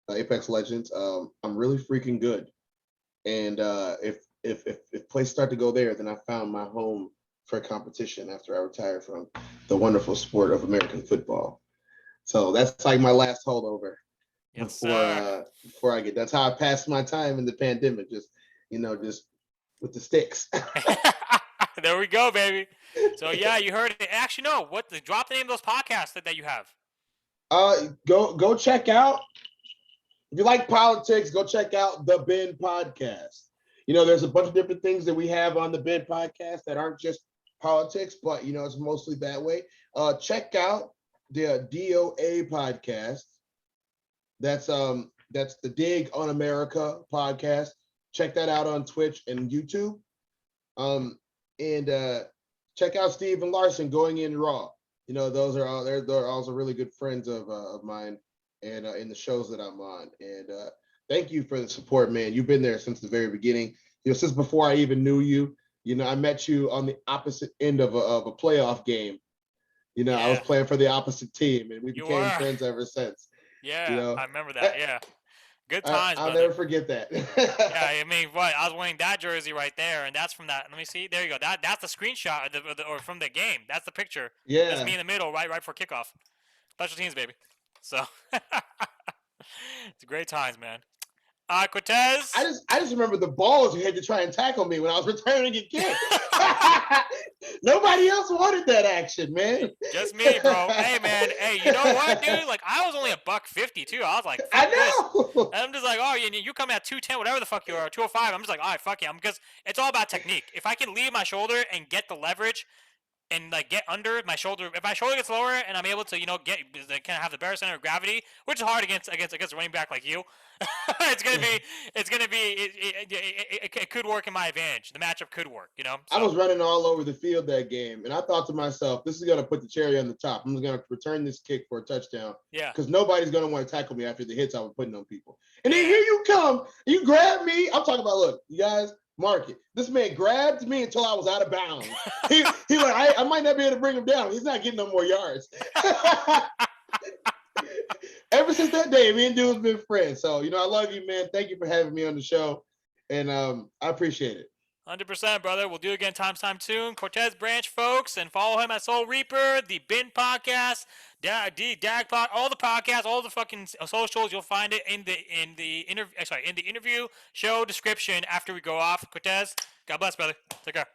Apex Legends. I'm really freaking good, and if plays start to go there, then I found my home for competition after I retired from the wonderful sport of American football. So that's like my last holdover. Yes, before I get, that's how I passed my time in the pandemic. Just with the sticks. There we go, baby. So yeah, you heard it. Actually, no. Drop the name of those podcasts that you have. Go check out. If you like politics, go check out the Ben podcast. There's a bunch of different things that we have on the Ben podcast that aren't just politics, but it's mostly that way. Check out the DOA podcast. That's the Dig on America podcast. Check that out on Twitch and YouTube. And check out Steve and Larson Going In Raw. Those are all they're also really good friends of mine, and in the shows that I'm on. And thank you for the support, man. You've been there since the very beginning. Since before I even knew you. I met you on the opposite end of a playoff game. Yeah. I was playing for the opposite team, and we became friends ever since. Yeah, I remember that. Yeah. Good times, I'll brother. never forget that. Yeah, I mean, what? I was wearing that jersey right there, and that's from that. Let me see. There you go. That's the screenshot or from the game. That's the picture. Yeah. That's me in the middle, right for kickoff. Special teams, baby. So it's great times, man. Cortez. I just remember the balls you had to try and tackle me when I was returning a kick. Nobody else wanted that action, man. Just me, bro. Hey, man. Hey, you know what, dude? Like, I was only $150 too. I was like, I know. This. And I'm just like, oh, you come at 210, whatever the fuck you are, 205. I'm just like, all right, fuck yeah. Because it's all about technique. If I can leave my shoulder and get the leverage and like get under my shoulder, if my shoulder gets lower and I'm able to, kind of have the better center of gravity, which is hard against a running back like you. It could work in my advantage. The matchup could work, So. I was running all over the field that game, and I thought to myself, this is going to put the cherry on the top. I'm just going to return this kick for a touchdown. Yeah. Because nobody's going to want to tackle me after the hits I was putting on people. And then here you come. You grab me. I'm talking about, look, you guys, mark it. This man grabbed me until I was out of bounds. He like, I might not be able to bring him down. He's not getting no more yards. Ever since that day, me and Dude's been friends. So, I love you, man. Thank you for having me on the show. And I appreciate it. 100%, brother. We'll do it again time soon. Cortez Branch, folks, and follow him at Soul Reaper, the Bin Podcast, Dag Pod, all the podcasts, all the fucking socials. You'll find it in the interview show description after we go off. Cortez, God bless, brother. Take care.